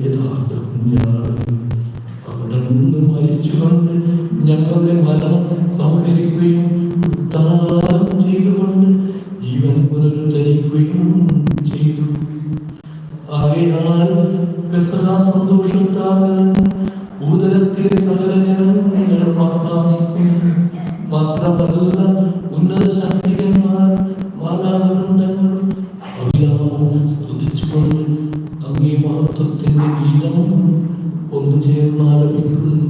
യഥാർത്ഥ കുഞ്ഞാട്. അവിടുന്ന് മരിച്ചുകൊണ്ട് ഞങ്ങളുടെ മരണം സംഹരിക്കുകയും ഉദ്ധാരം ചെയ്തുകൊണ്ട് ജീവൻ പുനരുദ്ധരിക്കുകയും ചെയ്തു. ആകയാൽ പെസഹ സന്തോഷത്താൽ ഭൂതലത്തിലെ സകല ജനങ്ങളും ആഹ്ലാദിക്കുന്നു. മാത്രമല്ല ഉന്നത ശാക്തികന്മാർ മാലാഖവൃന്ദങ്ങൾ അവിരാമം സ്തുതിച്ചുകൊണ്ട് അങ്ങേ മഹത്വത്തിന്റെ ഗീതം ഒന്നു ചേർന്നാലപിക്കുന്നു.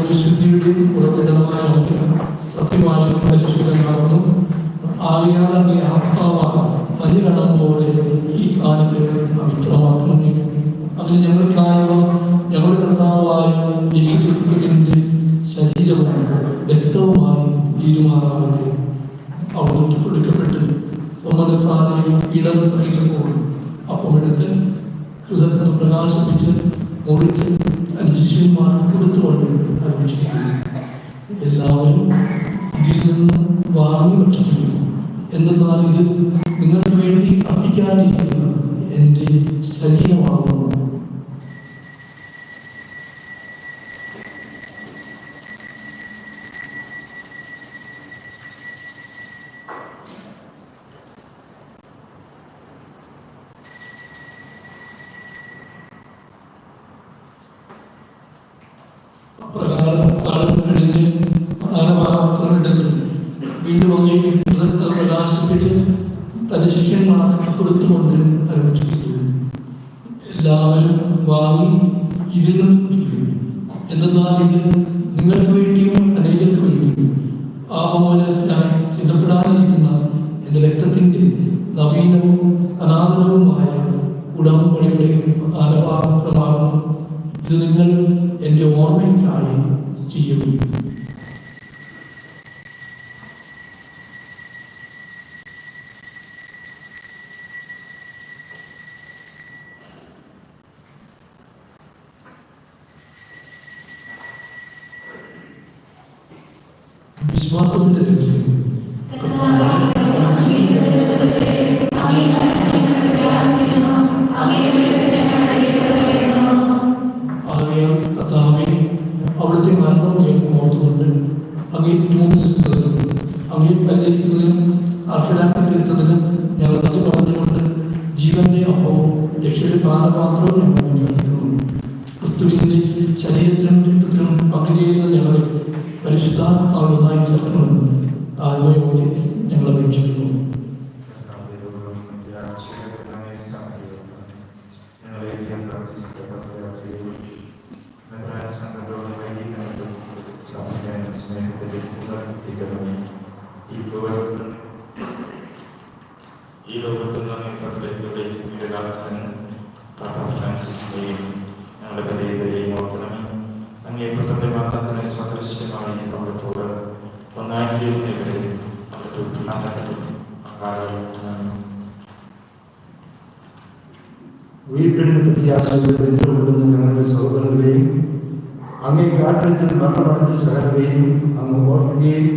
വിശുദ്ധിയുടെയും ഉറവിടമായ സത്യമായും പരിശുദ്ധമാകുന്നു. ആകയാൽ അങ്ങേ ആത്മാവാണ് പരിഗണം പോലെ ഈ കാര്യങ്ങൾ പവിത്രമാക്കണമേ. അങ്ങനെ ഞങ്ങൾക്കായ ഞങ്ങളുടെ കർത്താവായ യേശുക്രിസ്തുവിന്റെ ശരീരവും രക്തവുമായി തീരുമാറാകട്ടെ. അവിടുന്ന് കൊടുക്കപ്പെട്ട് സമരസാലെ ഇടം സഹിച്ചപ്പോൾ അപ്പമെടുത്ത് കൃതജ്ഞത പ്രകാശിപ്പിച്ച് മുറിച്ച് ശിഷ്യന്മാർക്ക് കൊടുത്തുകൊണ്ട് അറിയിച്ചിരിക്കുന്നു. എല്ലാവരും ഇതിൽ നിന്ന് വാങ്ങി ഭക്ഷിക്കുന്നു. എന്തെന്നാൽ ഇത് നിങ്ങൾക്ക് വേണ്ടി അർപ്പിക്കാനിരിക്കുന്ന എൻ്റെ ശരീരമാകുന്നു. അപ്രകാരം കാലം കഴിഞ്ഞ് പാനപാത്രമെടുത്ത് വീണ്ടും അങ്ങേക്ക് കൃതജ്ഞത പ്രകാശിപ്പിച്ച് തന്റെ ശിഷ്യന്മാർക്ക് കൊടുത്തുകൊണ്ട് അറിയിച്ചിരിക്കുന്നു. എല്ലാവരും വാങ്ങി ഇതിൽ നിന്ന് കുടിക്കുന്നു. എന്നാൽ ഇത് നിങ്ങൾക്ക് വേണ്ടിയും അനേകർക്ക് വേണ്ടിയും പാപമോചനത്തിനായി ചിന്തപ്പെടാതിരിക്കുന്ന എൻ്റെ രക്തത്തിൻ്റെ നവീനവും സനാതനവുമായ ഉടമ്പടിയുടെ പാനപാത്രമാകുന്നു. ഇത് നിങ്ങൾ എൻ്റെ ഓർമ്മയ്ക്കായി ചെയ്യുന്നു. വിശ്വാസത്തിന്റെ രഹസ്യം അവിടുത്തെ മരണം ഓർത്തുകൊണ്ട് അങ്ങേ മുന്നിൽ നിൽക്കുന്നതിനും അങ്ങേ പരിചരിക്കുന്നതിനും അർഹരാക്കി തീർത്തതിന് ഞങ്ങൾ നന്ദി പറഞ്ഞുകൊണ്ട് ജീവന്റെ അപ്പവും രക്ഷയുടെ പാനപാത്രവും ഞങ്ങൾ അനുഗ്രഹിക്കുന്നു. ക്രിസ്തുവിന്റെ ശരീരത്തിലും രക്തത്തിലും പങ്കുചേരുന്ന ഞങ്ങളെ പരിശുദ്ധാത്മാവുമായി ചേർക്കണമെന്ന് താഴ്മയോടെ ഞങ്ങൾ അപേക്ഷിക്കുന്നു. ഈ ലോകത്തിൽ ഫ്രാൻസിസിനെയും ഞങ്ങളുടെ പരേതരെയും ഓർക്കണമേ. അങ്ങേ പുത്രന്റെ മാതാവിനെ സദൃശ്യമായി അവിടത്തോട് ഒന്നായിത്തീരുന്നവരെ അവിടുത്തെ ഉദ്ധാനത്തിൽ ഉയർപ്പിന്റെ പ്രത്യാശയുടെ ബന്ധപ്പെടുന്ന ഞങ്ങളുടെ സഹോദരങ്ങളെയും അങ്ങേ കാഠിന്യത്തിൽ മരണമടഞ്ഞ സകലരെയും അങ്ങ് ഓർക്കുകയും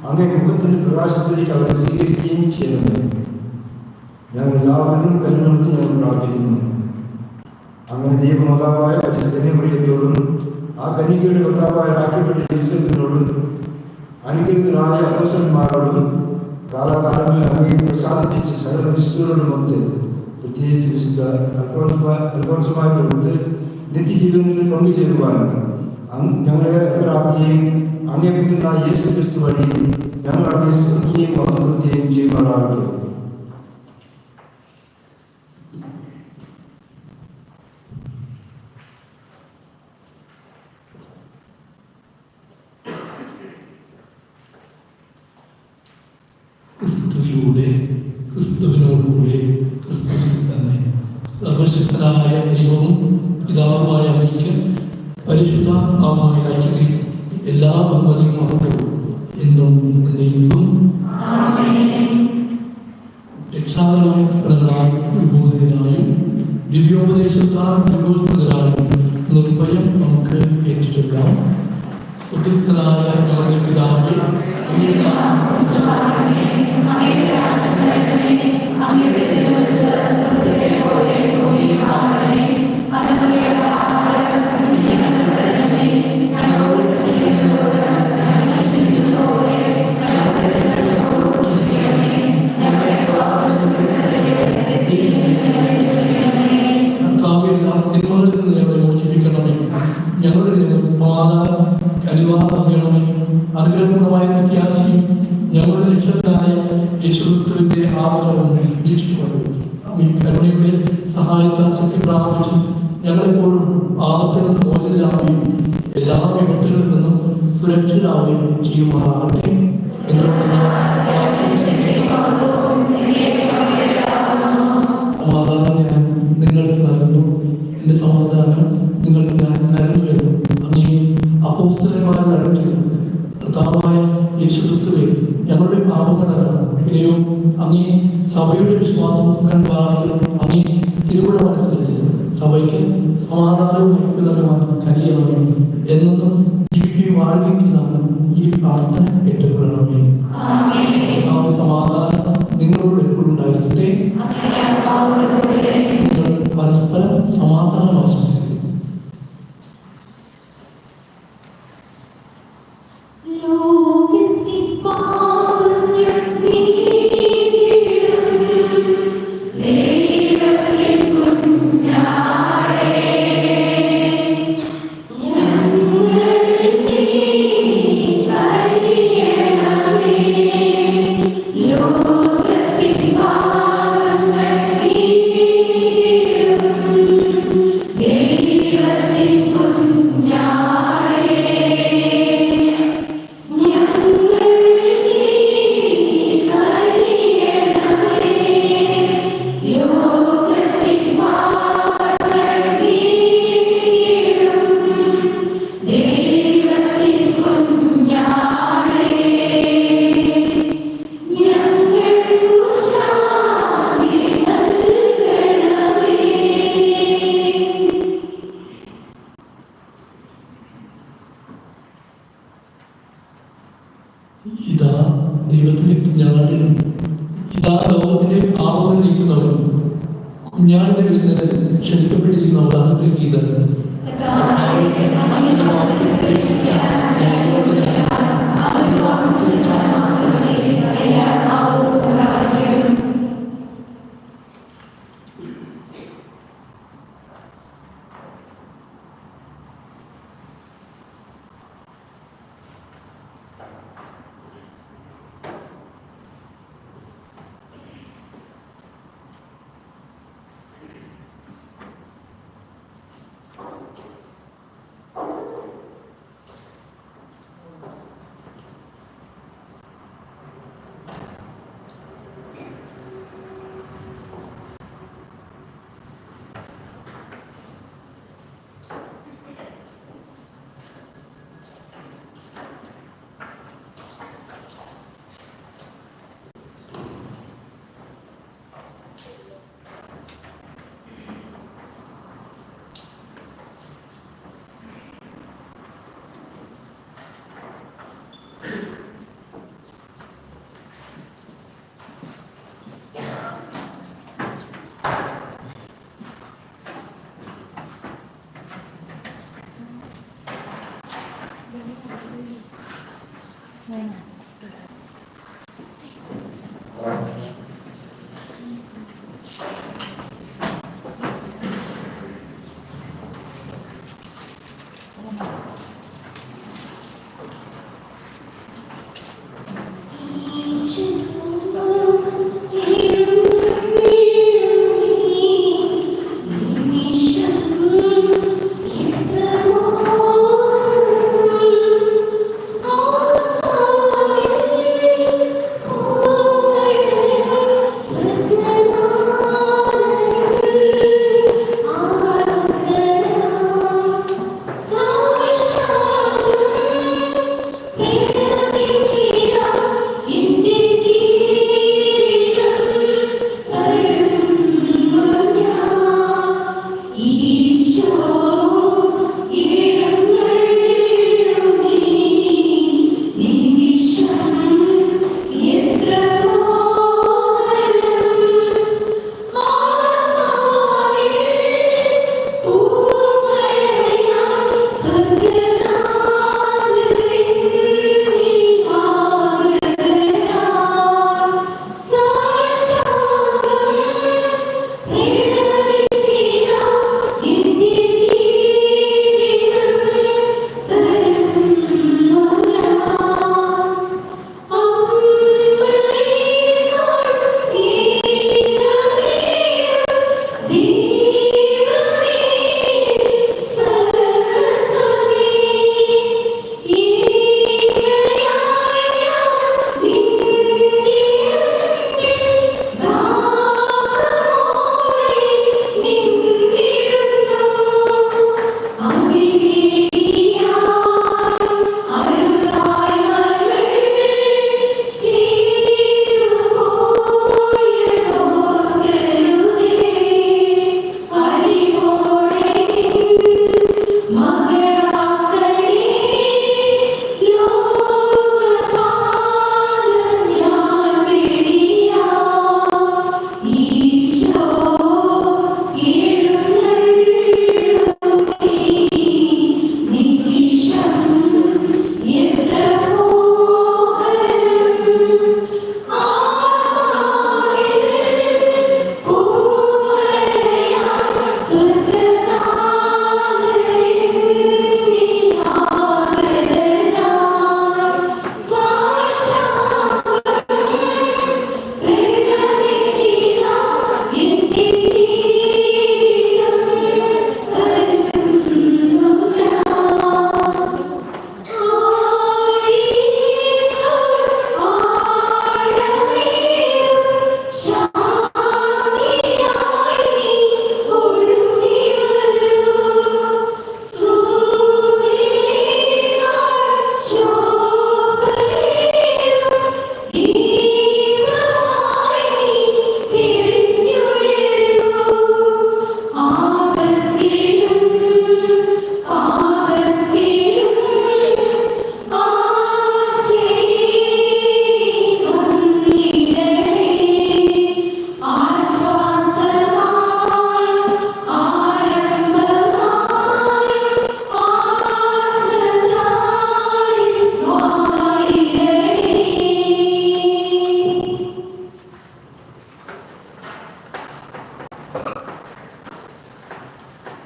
അങ്ങേ മുഖത്തിന്റെ പ്രകാശത്തിലേക്ക് അവരെ സ്വീകരിക്കുകയും ചെയ്യുന്നു. ഞങ്ങൾ എല്ലാവരും കരുണത്ത് ഞങ്ങൾ പ്രാർത്ഥിക്കുന്നു. അങ്ങനെ ദൈവമാതാവായ കന്യാമറിയത്തോടും ആ കന്യകയുടെ കർത്താവായ ആക്കപ്പെട്ട യേശുവിനോടും അനുഗ്രഹീതരായ അപ്പോസ്തലന്മാരോടും കാലാകാലങ്ങളിൽ അങ്ങയെ പ്രസാദിപ്പിച്ച സകല വിശുദ്ധരോടുമൊത്ത് പ്രത്യേകിച്ച് വിശുദ്ധ അൽഫോൻസുമാരോടൊത്ത് നിത്യജീവനിൽ പങ്കുചേരുവാൻ ഞങ്ങളെ അർഹരാക്കുകയും അങ്ങേ പുത്രനായ യേശു ക്രിസ്തു വഴി ഞങ്ങൾ അങ്ങയെ സ്തുതിക്കുകയും മഹത്വപ്പെടുത്തുകയും ചെയ്യുമാറാകട്ടെ. ക്രിസ്തുവിലൂടെ, ക്രിസ്തുവിനോടുകൂടെ, ക്രിസ്തുവിൽ തന്നെ സർവശക്തനായ ദൈവവും പിതാവുമായ അങ്ങയ്ക്ക് പരിശുദ്ധാത്മാവുമായ ഐക്യത്തിൽ എല്ലാ ബഹുമതിയും മഹത്വവും എന്നും എന്നേക്കും രക്ഷാകരമായ ഫലങ്ങളായും വിഭൂതിതരായും ദിവ്യോപദേശത്താൽ വിഭൂഷിതരായും നിർഭയം നമുക്ക് ഏറ്റുചൊല്ലാം. സുഖസ്ഥനായ ഞങ്ങളുടെ പിതാവേ, അനുഗ്രഹപൂർണമായ പ്രത്യാശയും ഞങ്ങളുടെ രക്ഷകനായ യേശുക്രിസ്തുവിന്റെ ആവരണവും വീക്ഷിച്ചുകൊണ്ട് കരുണയുടെ സഹായത്താൽ ശക്തി പ്രാപിച്ചു ഞങ്ങളെപ്പോഴും ആപത്തിൽ നിന്ന് മോചിതരാവുകയും എല്ലാ വിപത്തുകളിൽ നിന്നും സുരക്ഷിതരാവുകയും ചെയ്യുമാറാകട്ടെ. സമാധാനം ഞാൻ നിങ്ങൾക്ക് നൽകുന്നു, എന്റെ സമാധാനം നിങ്ങൾക്ക് ഞാൻ തരുന്നുവെന്ന് അങ്ങേ അപ്പോസ്തലന്മാരുടെ അടുത്ത് കർത്താവായ യേശുക്രിസ്തുവേ, ഞങ്ങളുടെ പാപങ്ങളല്ല പിന്നെയോ അങ്ങേ സഭയുടെ വിശ്വാസം അങ്ങേ തിരുവിടമനുസരിച്ച് സഭയ്ക്ക് സമാധാനവും നൽകുന്നതുമായ കനിയണമേ. എന്നും ജീവിക്കുകയും വാഴുകയും ചെയ്യുന്ന ഈ പ്രാർത്ഥന ഏറ്റുകൊള്ളണമേ. സമാധാനം നിങ്ങളോട് എപ്പോഴും ഉണ്ടായിരിക്കട്ടെ. നിങ്ങൾ പരസ്പരം സമാധാനം ആശംസിക്കും. ഇതാ ദൈവത്തിന്റെ കുഞ്ഞാടിനും ഇതാ ലോകത്തിന്റെ പാപങ്ങൾ നീക്കുന്നവരും കുഞ്ഞാടിന്റെ വിരുന്നിന് ക്ഷണിക്കപ്പെട്ടിരിക്കുന്നവരാണ് ഗീതർ. I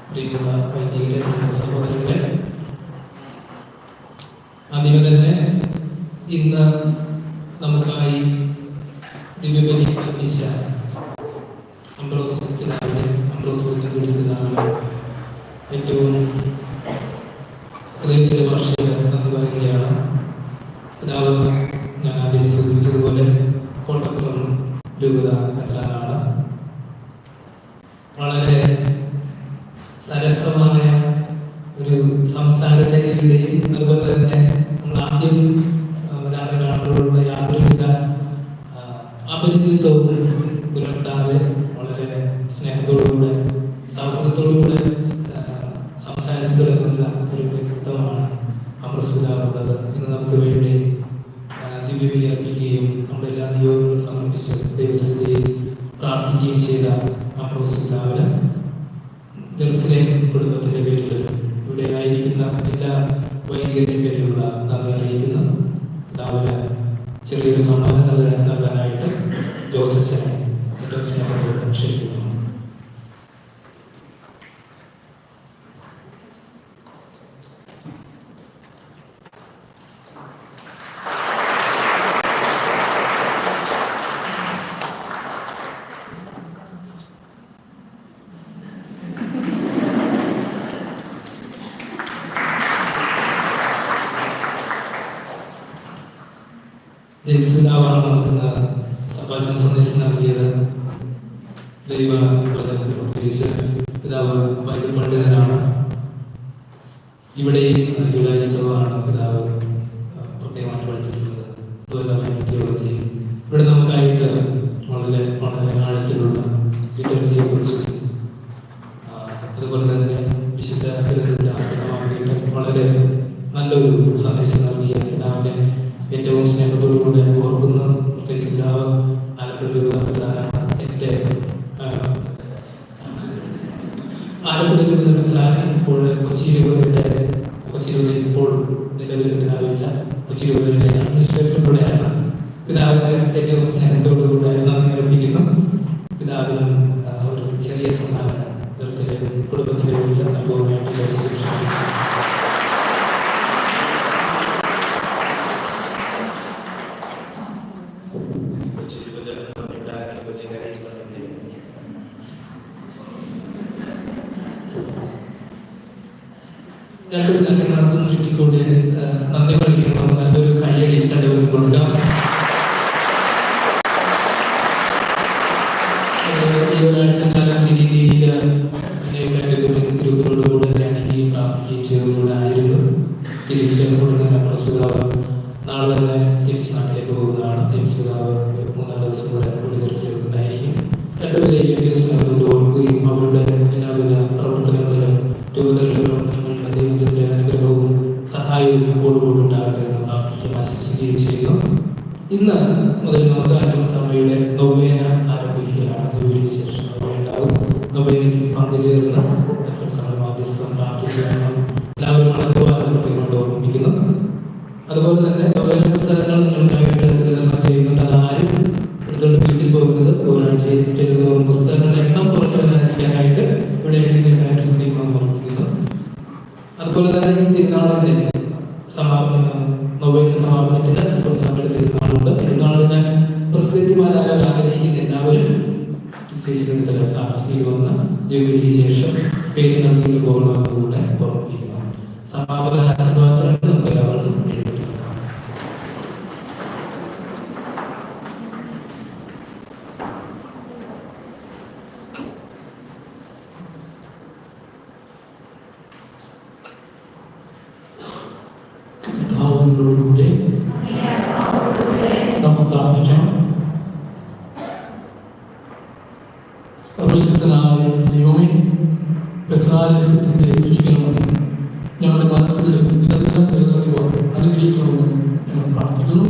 പ്രിയമുള്ള വൈദികരെ, സഹോദരങ്ങളെ, ആദ്യമേ തന്നെ ഇന്ന് നമുക്കായി ദിവ്യബലി അർപ്പിച്ച അംബ്രോസ് പിതാവിനെ, അംബ്രോസ് പിതാവിനെ ഏറ്റവും ഹൃദയത്തിലെ വാർഷിക നന്ദി പറയുകയാണ്. പിതാവ് ഞാൻ ആദ്യം സൂചിപ്പിച്ചതുപോലെ കോട്ടപ്പുറം രൂപത മെത്രാനാണ്. വളരെ സരസമായ ഒരു സംസാര ശൈലിയുടെയും അതുപോലെ തന്നെ നമ്മൾ ആദ്യം ഒരാളെ കാണുമ്പോഴുള്ള യാതൊരുവിധ അപരിചിതത്വവും പുലർത്താതെ വളരെ സ്നേഹത്തോടുകൂടെ സൗഹൃദത്തോടുകൂടെ സംസാരിച്ചു കിടക്കുന്ന ഒരു വ്യക്തിത്വമാണ് അപ്രസ്തുതമുള്ളത്. ഇന്ന് നമുക്ക് വേണ്ടി ദിവ്യബലി അർപ്പിക്കുകയും നമ്മുടെ എല്ലാ നിയോഗങ്ങളും സമർപ്പിച്ച് ദൈവസന്നിധിയിൽ പ്രാർത്ഥിക്കുകയും ചെയ്ത അപ്രസ്തുതന് ജെറുസലേം കുടുംബത്തിന്റെ പേരിൽ ഇവിടെ ആയിരിക്കുന്ന എല്ലാ വൈദികരുടെയും പേരിലുള്ള നന്ദി അറിയിക്കുന്നു. പിതാവിനെ ചെറിയൊരു സമ്മാനം നൽകാനായിട്ട് ജോസഫിനെ ഏറ്റവും സ്നേഹത്തോടെ ക്ഷണിക്കുന്നു. ജെയിംസിനാവാണ് നൽകുന്ന സഭാജന സന്ദേശം നൽകിയത്. ദൈവ വചനത്തിൽ പ്രത്യേകിച്ച് പിതാവ് ബൈബിൾ പണ്ഡിതനാണ്. ഇവിടെയും ജൂലൈസമാണ് പിതാവ് പ്രത്യേകമായിട്ട് പഠിച്ചിട്ടുള്ളത്. അതുപോലെ തിയോളജി ഇവിടെ നമുക്കായിട്ട് വളരെ വളരെ ആഴത്തിലുള്ള ലിറ്ററേച്ചറിയെ കുറിച്ചും അതുപോലെ തന്നെ വിശുദ്ധ ആസ്പദമാക്കിയിട്ട് വളരെ നല്ലൊരു സന്ദേശം നൽകിയ പിതാവിനെ ഏറ്റവും സ്നേഹത്തോടു കൂടെ ഓർക്കുന്ന പ്രത്യേകിച്ച് പിതാവ് ആലപ്പുഴ എൻ്റെ ആലപ്പുഴ ഇപ്പോൾ കൊച്ചി രൂപതയിൽ ഇപ്പോൾ നിലവിൽ പിതാവില്ല. കൊച്ചി രൂപതയുടെ അഡ്മിനിസ്ട്രേറ്ററിലൂടെയാണ് പിതാവിനെ ഏറ്റവും സ്നേഹത്തോടുകൂടെ നന്ദി അർപ്പിക്കുന്നു. പിതാവിനും ഒരു ചെറിയ സമ്മാനം കുടുംബത്തിലെ നൽകുവാനായിട്ട് രണ്ടു കാര്യങ്ങൾക്കും ഒരിക്കൽക്കൂടി നന്ദി പറയുന്നു. നല്ലൊരു കയ്യടി രണ്ടുപേരും കൊടുക്കാം. ഈ ഒരാഴ്ച കാലം ഈ രീതിയിൽ ഗ്രൂപ്പിനോടുകൂടെ ധ്യാനിക്കുകയും പ്രാർത്ഥിക്കുകയും ചെയ്തതിലൂടെ ആയിരുന്നു. തിരിച്ച് കൊടുക്കുന്ന പ്രസ്തുതാവ് നാളെ തന്നെ തിരിച്ച് നാട്ടിലേക്ക് പോകുന്നതാണ്. തിരിച്ചുതാവ് 3 ദിവസം കൂടെ തീർച്ചയായിട്ടുണ്ടായിരിക്കും. രണ്ടുപേരെയും ദിവസം ഓർക്കുകയും അവരുടെ എല്ലാവിധ പ്രവർത്തനങ്ങളിലും പ്രവർത്തനങ്ങളിലും ദൈവത്തിന്റെ അനുഗ്രഹവും സഹായവും എപ്പോഴും ഉണ്ടാകട്ടെ എന്ന് പ്രാർത്ഥിക്കുകയും ആശംസിക്കുകയും ചെയ്യുന്നു. ഇന്ന് മുതൽ നമുക്ക് അൽഫോൻസാമ്മയുടെ നൊവേന ആരംഭിക്കുകയാണ്. നൊവേനയ്ക്ക് ശേഷം ഉണ്ടാകും. നൊവേനയിൽ പങ്കുചേർന്ന് അൽഫോൻസാമ്മ മാധ്യസ്ഥം പ്രാർത്ഥിക്കുകയാണ്. എല്ലാവരും നടത്തുവാനും പ്രത്യേകമായിട്ട് ഓർമ്മിപ്പിക്കുന്നു. അതുപോലെ തന്നെ നൊവേന പുസ്തകങ്ങൾ നിങ്ങൾക്കായിട്ട് വിതരണം ചെയ്യുന്നുണ്ട്. അതാരും എടുത്തുകൊണ്ട് വീട്ടിൽ പോകുന്നത് ഒരാഴ്ചയിൽ ചെല്ലുന്ന പുസ്തകങ്ങളുടെ എണ്ണം കുറയ്ക്കാനായിട്ട് ഇവിടെ ഓർമ്മിപ്പിക്കുന്നു. അതുപോലെ തന്നെ ഈ തിരുനാളിന്റെ നൊവേന സമാപനത്തിൽ അൽഫോൻസാമ്മയുടെ തിരുനാളുണ്ട്. തിരുനാളിന് പ്രസിദ്ധിമാരാകാൻ ആഗ്രഹിക്കുന്ന എല്ലാവരും സാക്ഷിയിൽ വന്ന് ജോലിക്ക് ശേഷം പേര് നൽകിയിട്ട് പോകണമെന്നുകൂടെ ഓർമ്മിപ്പിക്കുന്നു. സമാപന ആശീർവാദങ്ങൾ നമുക്ക് എല്ലാവർക്കും എഴുതിയെടുക്കാം. കർത്താവിനോടുകൂടെ നമുക്ക് പ്രാർത്ഥിക്കാം. സർവശക്തനായ ദൈവമേ, പെസഹായുടെ സ്വീകരണം ഞങ്ങളുടെ മനസ്സിൽ നിരന്തരം കരുതലുവാൻ അനുഗ്രഹിക്കണമെന്ന് ഞങ്ങൾ പ്രാർത്ഥിക്കുന്നു.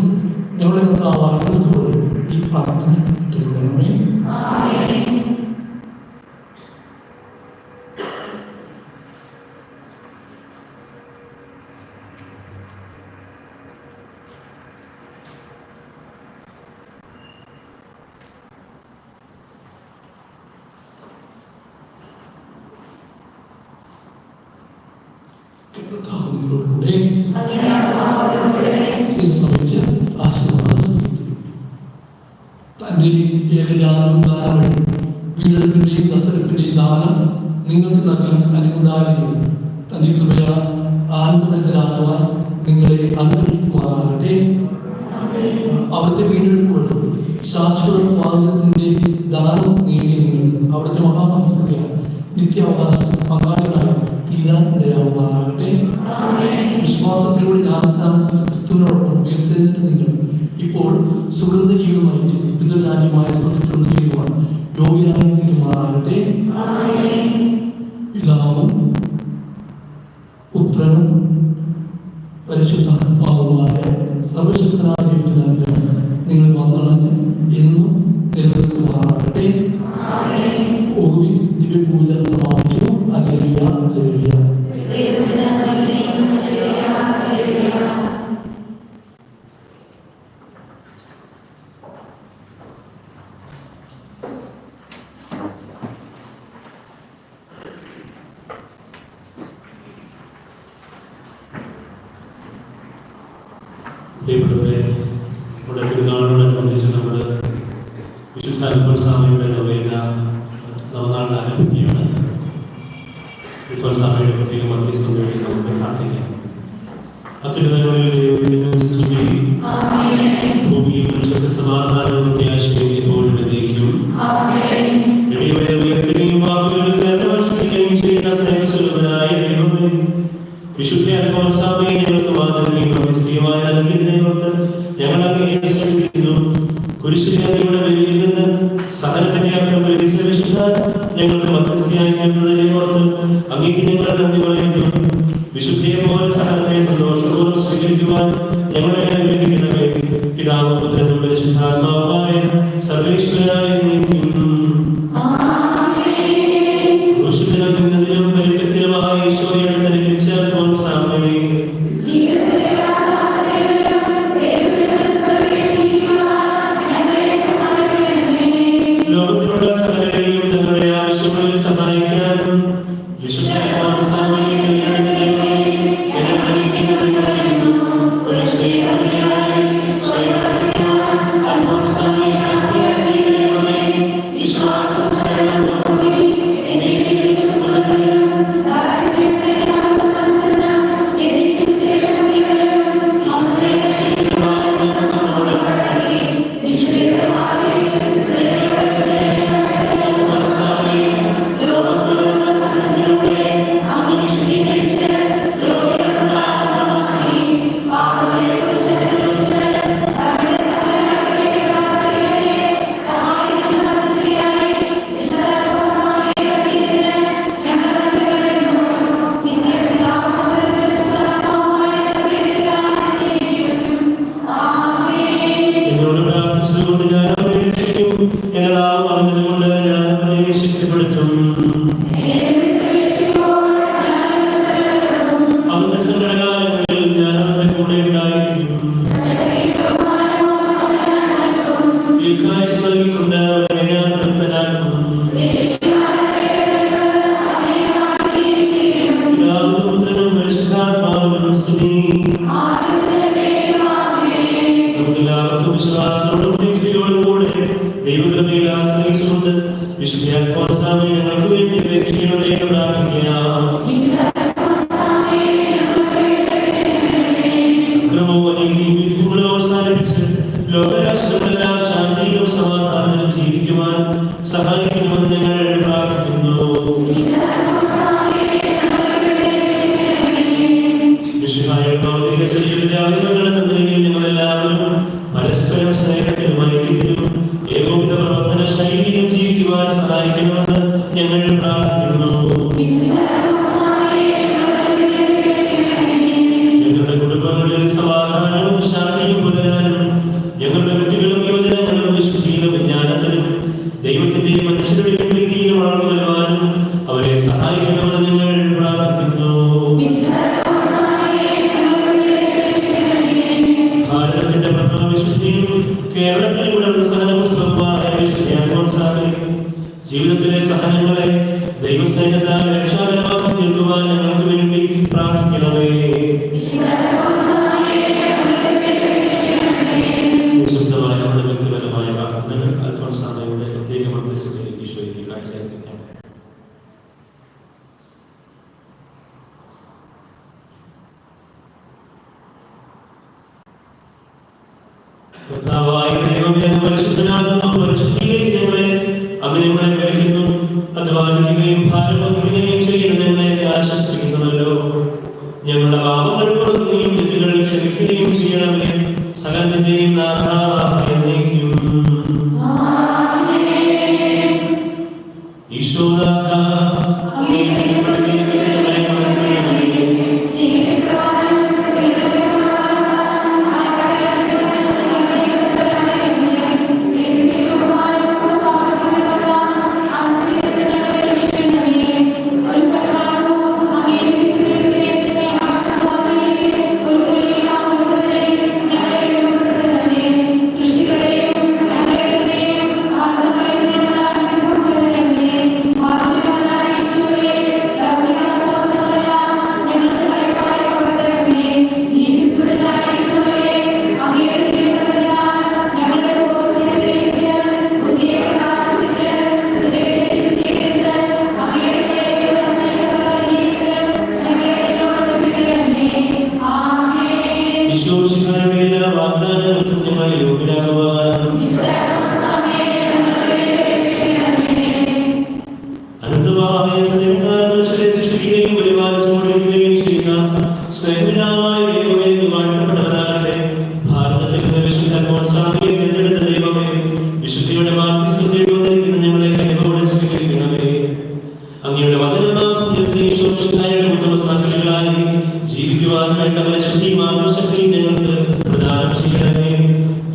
ഞങ്ങളുടെ കർത്താവായ ക്രിസ്തുവോട് ഈ പ്രാർത്ഥന ഇട്ടുകൊള്ളണമേ. കർത്താവിനോടുകൂടെ ശ്രമിച്ച് ആശീർവാദം തൻ്റെ ഏകജാതം ദാനം വീണ്ടെടുപ്പിന്റെയും ദത്തെടുപ്പിന്റെയും ദാനം നിങ്ങൾക്ക് നൽകാൻ അനുകൂടാകുകയും തന്റെ കൃപയ ആനന്ദമെന്തരാകുവാൻ നിങ്ങളെ അനുഗ്രഹിക്കുമാറാകട്ടെ. അവിടുത്തെ വീണ്ടെടുപ്പ് വഴി ശാശ്വത സ്വാതന്ത്ര്യത്തിന്റെ ദാനം നേടിയ നിങ്ങൾ അവിടുത്തെ മഹാമത്സര നിത്യാവകാശം പങ്കാളികളായി തീരാൻ ഇടയാവുമാറാകട്ടെ. വിശ്വാസത്തിലൂടെ ജ്ഞാനസ്ഥാനം ക്രിസ്തുവിനോടൊപ്പം ഉയർത്തെഴുന്നേറ്റ് നിങ്ങൾ ഇപ്പോൾ സുഹൃത ജീവിതമായി പിതൃരാജ്യമായ സ്വർഗ്ഗത്തിലൊന്ന് ചെയ്യുവാൻ യോഗ്യരായി തീരുമാറാകട്ടെ. പിതാവും പുത്രനും പരിശുദ്ധാത്മാവുമായ സർവശക്തനായ ദൈവത്തിനാലും നിങ്ങൾ വന്നളഞ്ഞ് എന്നും നിലനിൽക്കുമാറാകട്ടെ. ദിവ്യപൂജ സമാപിച്ചു. Hallelujah, hallelujah. പ്രിയപ്പെട്ടവരെ, നമ്മുടെ തിരുനാളിനോടനുബന്ധിച്ച് നമ്മൾ വിശുദ്ധ അൽഫോൻസാമ്മയുടെ നൊവേന നവനാളിൽ ആരംഭിക്കുകയാണ്. അൽഫോൻസാമ്മയുടെ പ്രത്യേക മധ്യസ്ഥം വേണ്ടി നമുക്ക് പ്രാർത്ഥിക്കാം. അത്യുന്നതങ്ങളിൽ ദൈവത്തിന് സ്തുതി, ഭൂമിയിൽ മനുഷ്യർക്ക് സമാധാനവും പ്രത്യാശയും എപ്പോഴും എന്നേക്കും. ഇടിയോടെ ഉയർത്തുകയും വാക്കുകളിൽ കരുണവർഷിക്കുകയും ചെയ്യുന്ന സ്നേഹസ്വരൂപനായ ദൈവമേ, വിശുദ്ധ അൽഫോൻസാമ്മയെ ഞങ്ങൾക്ക് മാതൃകയും മധ്യസ്ഥയുമായി നൽകിയതിനെ ഓർത്ത് ഞങ്ങൾ അങ്ങയെ സ്തുതിക്കുന്നു. കുരിശുകാരിയുടെ വെളിയിൽ നിന്ന് സഹനത്തിന്റെ അർത്ഥം ഗ്രഹിച്ച വിശുദ്ധ ഞങ്ങൾക്ക് മധ്യസ്ഥയായി തീർന്നതിനെ ഓർത്ത് അങ്ങേക്ക് ഞങ്ങൾ നന്ദി പറയുന്നു. വിശുദ്ധയെ പോലെ സഹനത്തെ സന്തോഷപൂർവ്വം സ്വീകരിക്കുവാൻ ഞങ്ങളെ അനുഗ്രഹിക്കണമേ. പിതാവും പുത്രനും പരിശുദ്ധാത്മാവുമായ സർവേശ്വരനായ ക്രൂശിതനും പരിത്യക്തനുമായ ഈശോയെ അനുഗ്രഹിച്ച അൽഫോൻസാമ്മയെ, ലോകത്തിലുള്ള സകലരെയും തങ്ങളുടെ ആവശ്യങ്ങളിൽ സഹായിക്കാൻ വിശുദ്ധ അൽഫോൻസാമ്മയെ ദൈവകൃപയിൽ ആശ്രയിച്ചുകൊണ്ട് വിശുദ്ധ അൽഫോൻസാമ്മയെ ഞങ്ങൾക്ക് വേണ്ടി അപേക്ഷിക്കണമേ എന്ന് പ്രാർത്ഥിക്കാം. ക്രമവും അനീതിയും യുദ്ധങ്ങളും അവസാനിപ്പിച്ച് ലോകരാഷ്ട്രങ്ങളെല്ലാം ശാന്തിയിലും സമാധാനത്തിലും ജീവിക്കുവാൻ സഹായിക്കണമെന്ന് ഞങ്ങൾ പ്രാർത്ഥിക്കുന്നു. ഞങ്ങളെല്ലാവരും പരസ്പരം സ്നേഹത്തിലും ഐക്യത്തിലും ഏകോപിത പ്രവർത്തന ശൈലിയിലും ജീവിക്കുവാൻ സഹായിക്കണമെന്ന് ഞങ്ങൾ പ്രാർത്ഥിക്കുന്നു. ഞങ്ങളുടെ കുടുംബങ്ങളിൽ സമാധാനവും ശാന്തിയും പുലരാനും ഞങ്ങളുടെ കുട്ടികളും യുവജനങ്ങളും വിശുദ്ധിയിലും വിജ്ഞാനത്തിലും ദൈവത്തിന്റെയും മനുഷ്യരുടെയും രീതിയിലും വളർന്നു വരുവാനും അവരെ സഹായിക്കണമെന്ന് ഞങ്ങൾ പ്രാർത്ഥിക്കുന്നു. ഭാരതത്തിന്റെ പ്രഥമ വിശുദ്ധിയും കേരളത്തിൽ ഉണർന്ന സഹനപുഷ്പമായ വിശുദ്ധ അൽഫോൻസാമ്മയെ ജീവിതത്തിലെ സഹനങ്ങളെ ദൈവസൈന്യത്താൽ രക്ഷാകരമാക്കി തീർക്കുവാൻ ഞങ്ങൾക്ക് വേണ്ടി പ്രാർത്ഥിക്കണമേ. നിശബ്ദമായ നമ്മുടെ വ്യക്തിപരമായ പ്രാർത്ഥനകൾ അൽഫോൻസാമ്മയുടെ പ്രത്യേക മധ്യസ്ഥതയിൽ ഈശോയ്ക്ക് കാഴ്ചയർപ്പിക്കാം. കർത്താവായ ദൈവമേ, അങ്ങ് പരിശുദ്ധനാകുന്നു. പരിശുദ്ധിയിലേക്ക് ഞങ്ങളെ വിളിക്കുന്നു. അധ്വാനിക്കുകയും ഭാരം വഹിക്കുകയും ചെയ്യുന്ന ഞങ്ങളെ ആശ്വസിപ്പിക്കുന്നതല്ലോ. ഞങ്ങളുടെ പാപങ്ങൾ പൊറുക്കുകയും തെറ്റുകൾ ക്ഷമിക്കുകയും ചെയ്യണമേ. സകലത്തിന്റെയും നാഥാ എന്നേക്കും. ഈശോനാഥാ,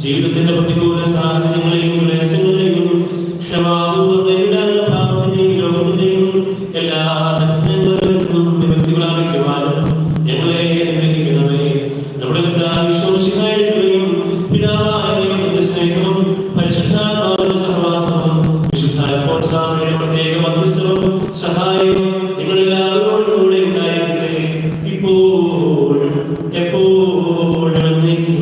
ജീവിതത്തിന്റെ പ്രതികൂല സാഹചര്യങ്ങളെയും ക്ലേശങ്ങളെയും ക്ഷമാപൂർവ്വതയുടെ പാപത്തിന്റെയും രോഗത്തിന്റെയും എല്ലാ ബന്ധനങ്ങളിൽ നിന്നും വിമുക്തി പ്രാപിക്കുവാനും ഞങ്ങളെ അനുഗ്രഹിക്കണമേ. നമ്മുടെ വിശ്വാസികളായിരിക്കുകയും പിതാവായ ദൈവത്തിന്റെ സ്നേഹവും പരിശുദ്ധാത്മാവിന്റെ സഹവാസവും വിശുദ്ധ അൽഫോൻസാമ്മയുടെ പ്രത്യേക മധ്യസ്ഥവും സഹായവും നിങ്ങളെല്ലാവരോടും കൂടെ ഉണ്ടായിരിക്കട്ടെ, ഇപ്പോഴും എപ്പോഴും എന്നേക്കും.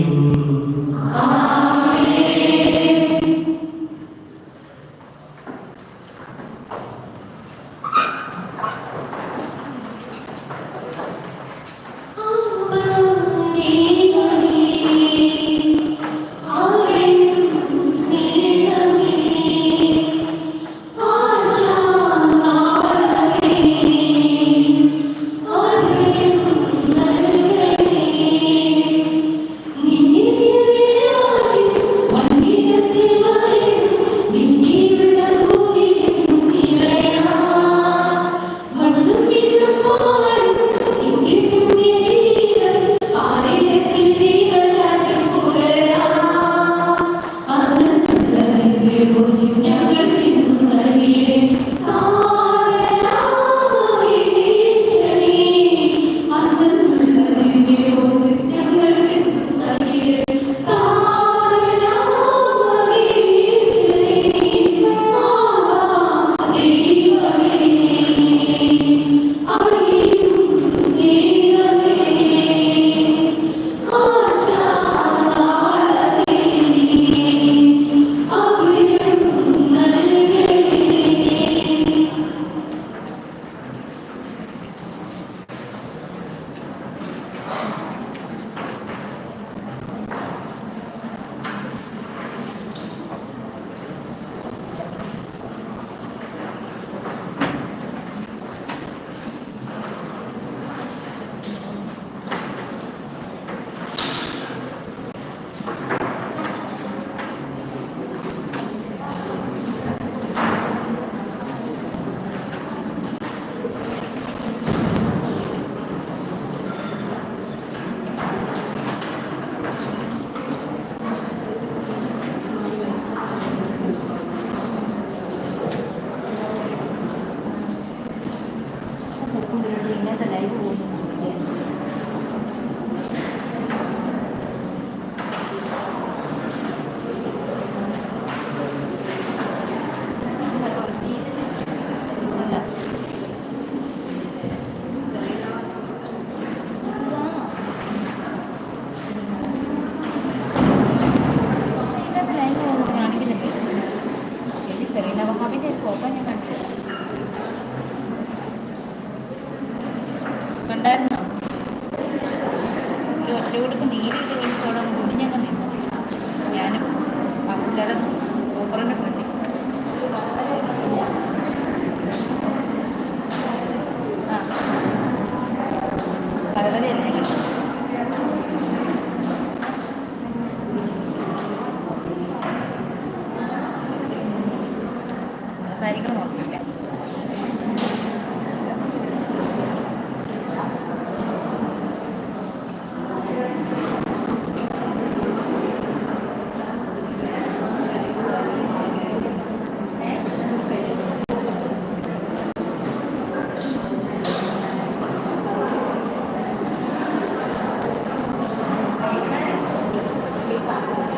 Thank you.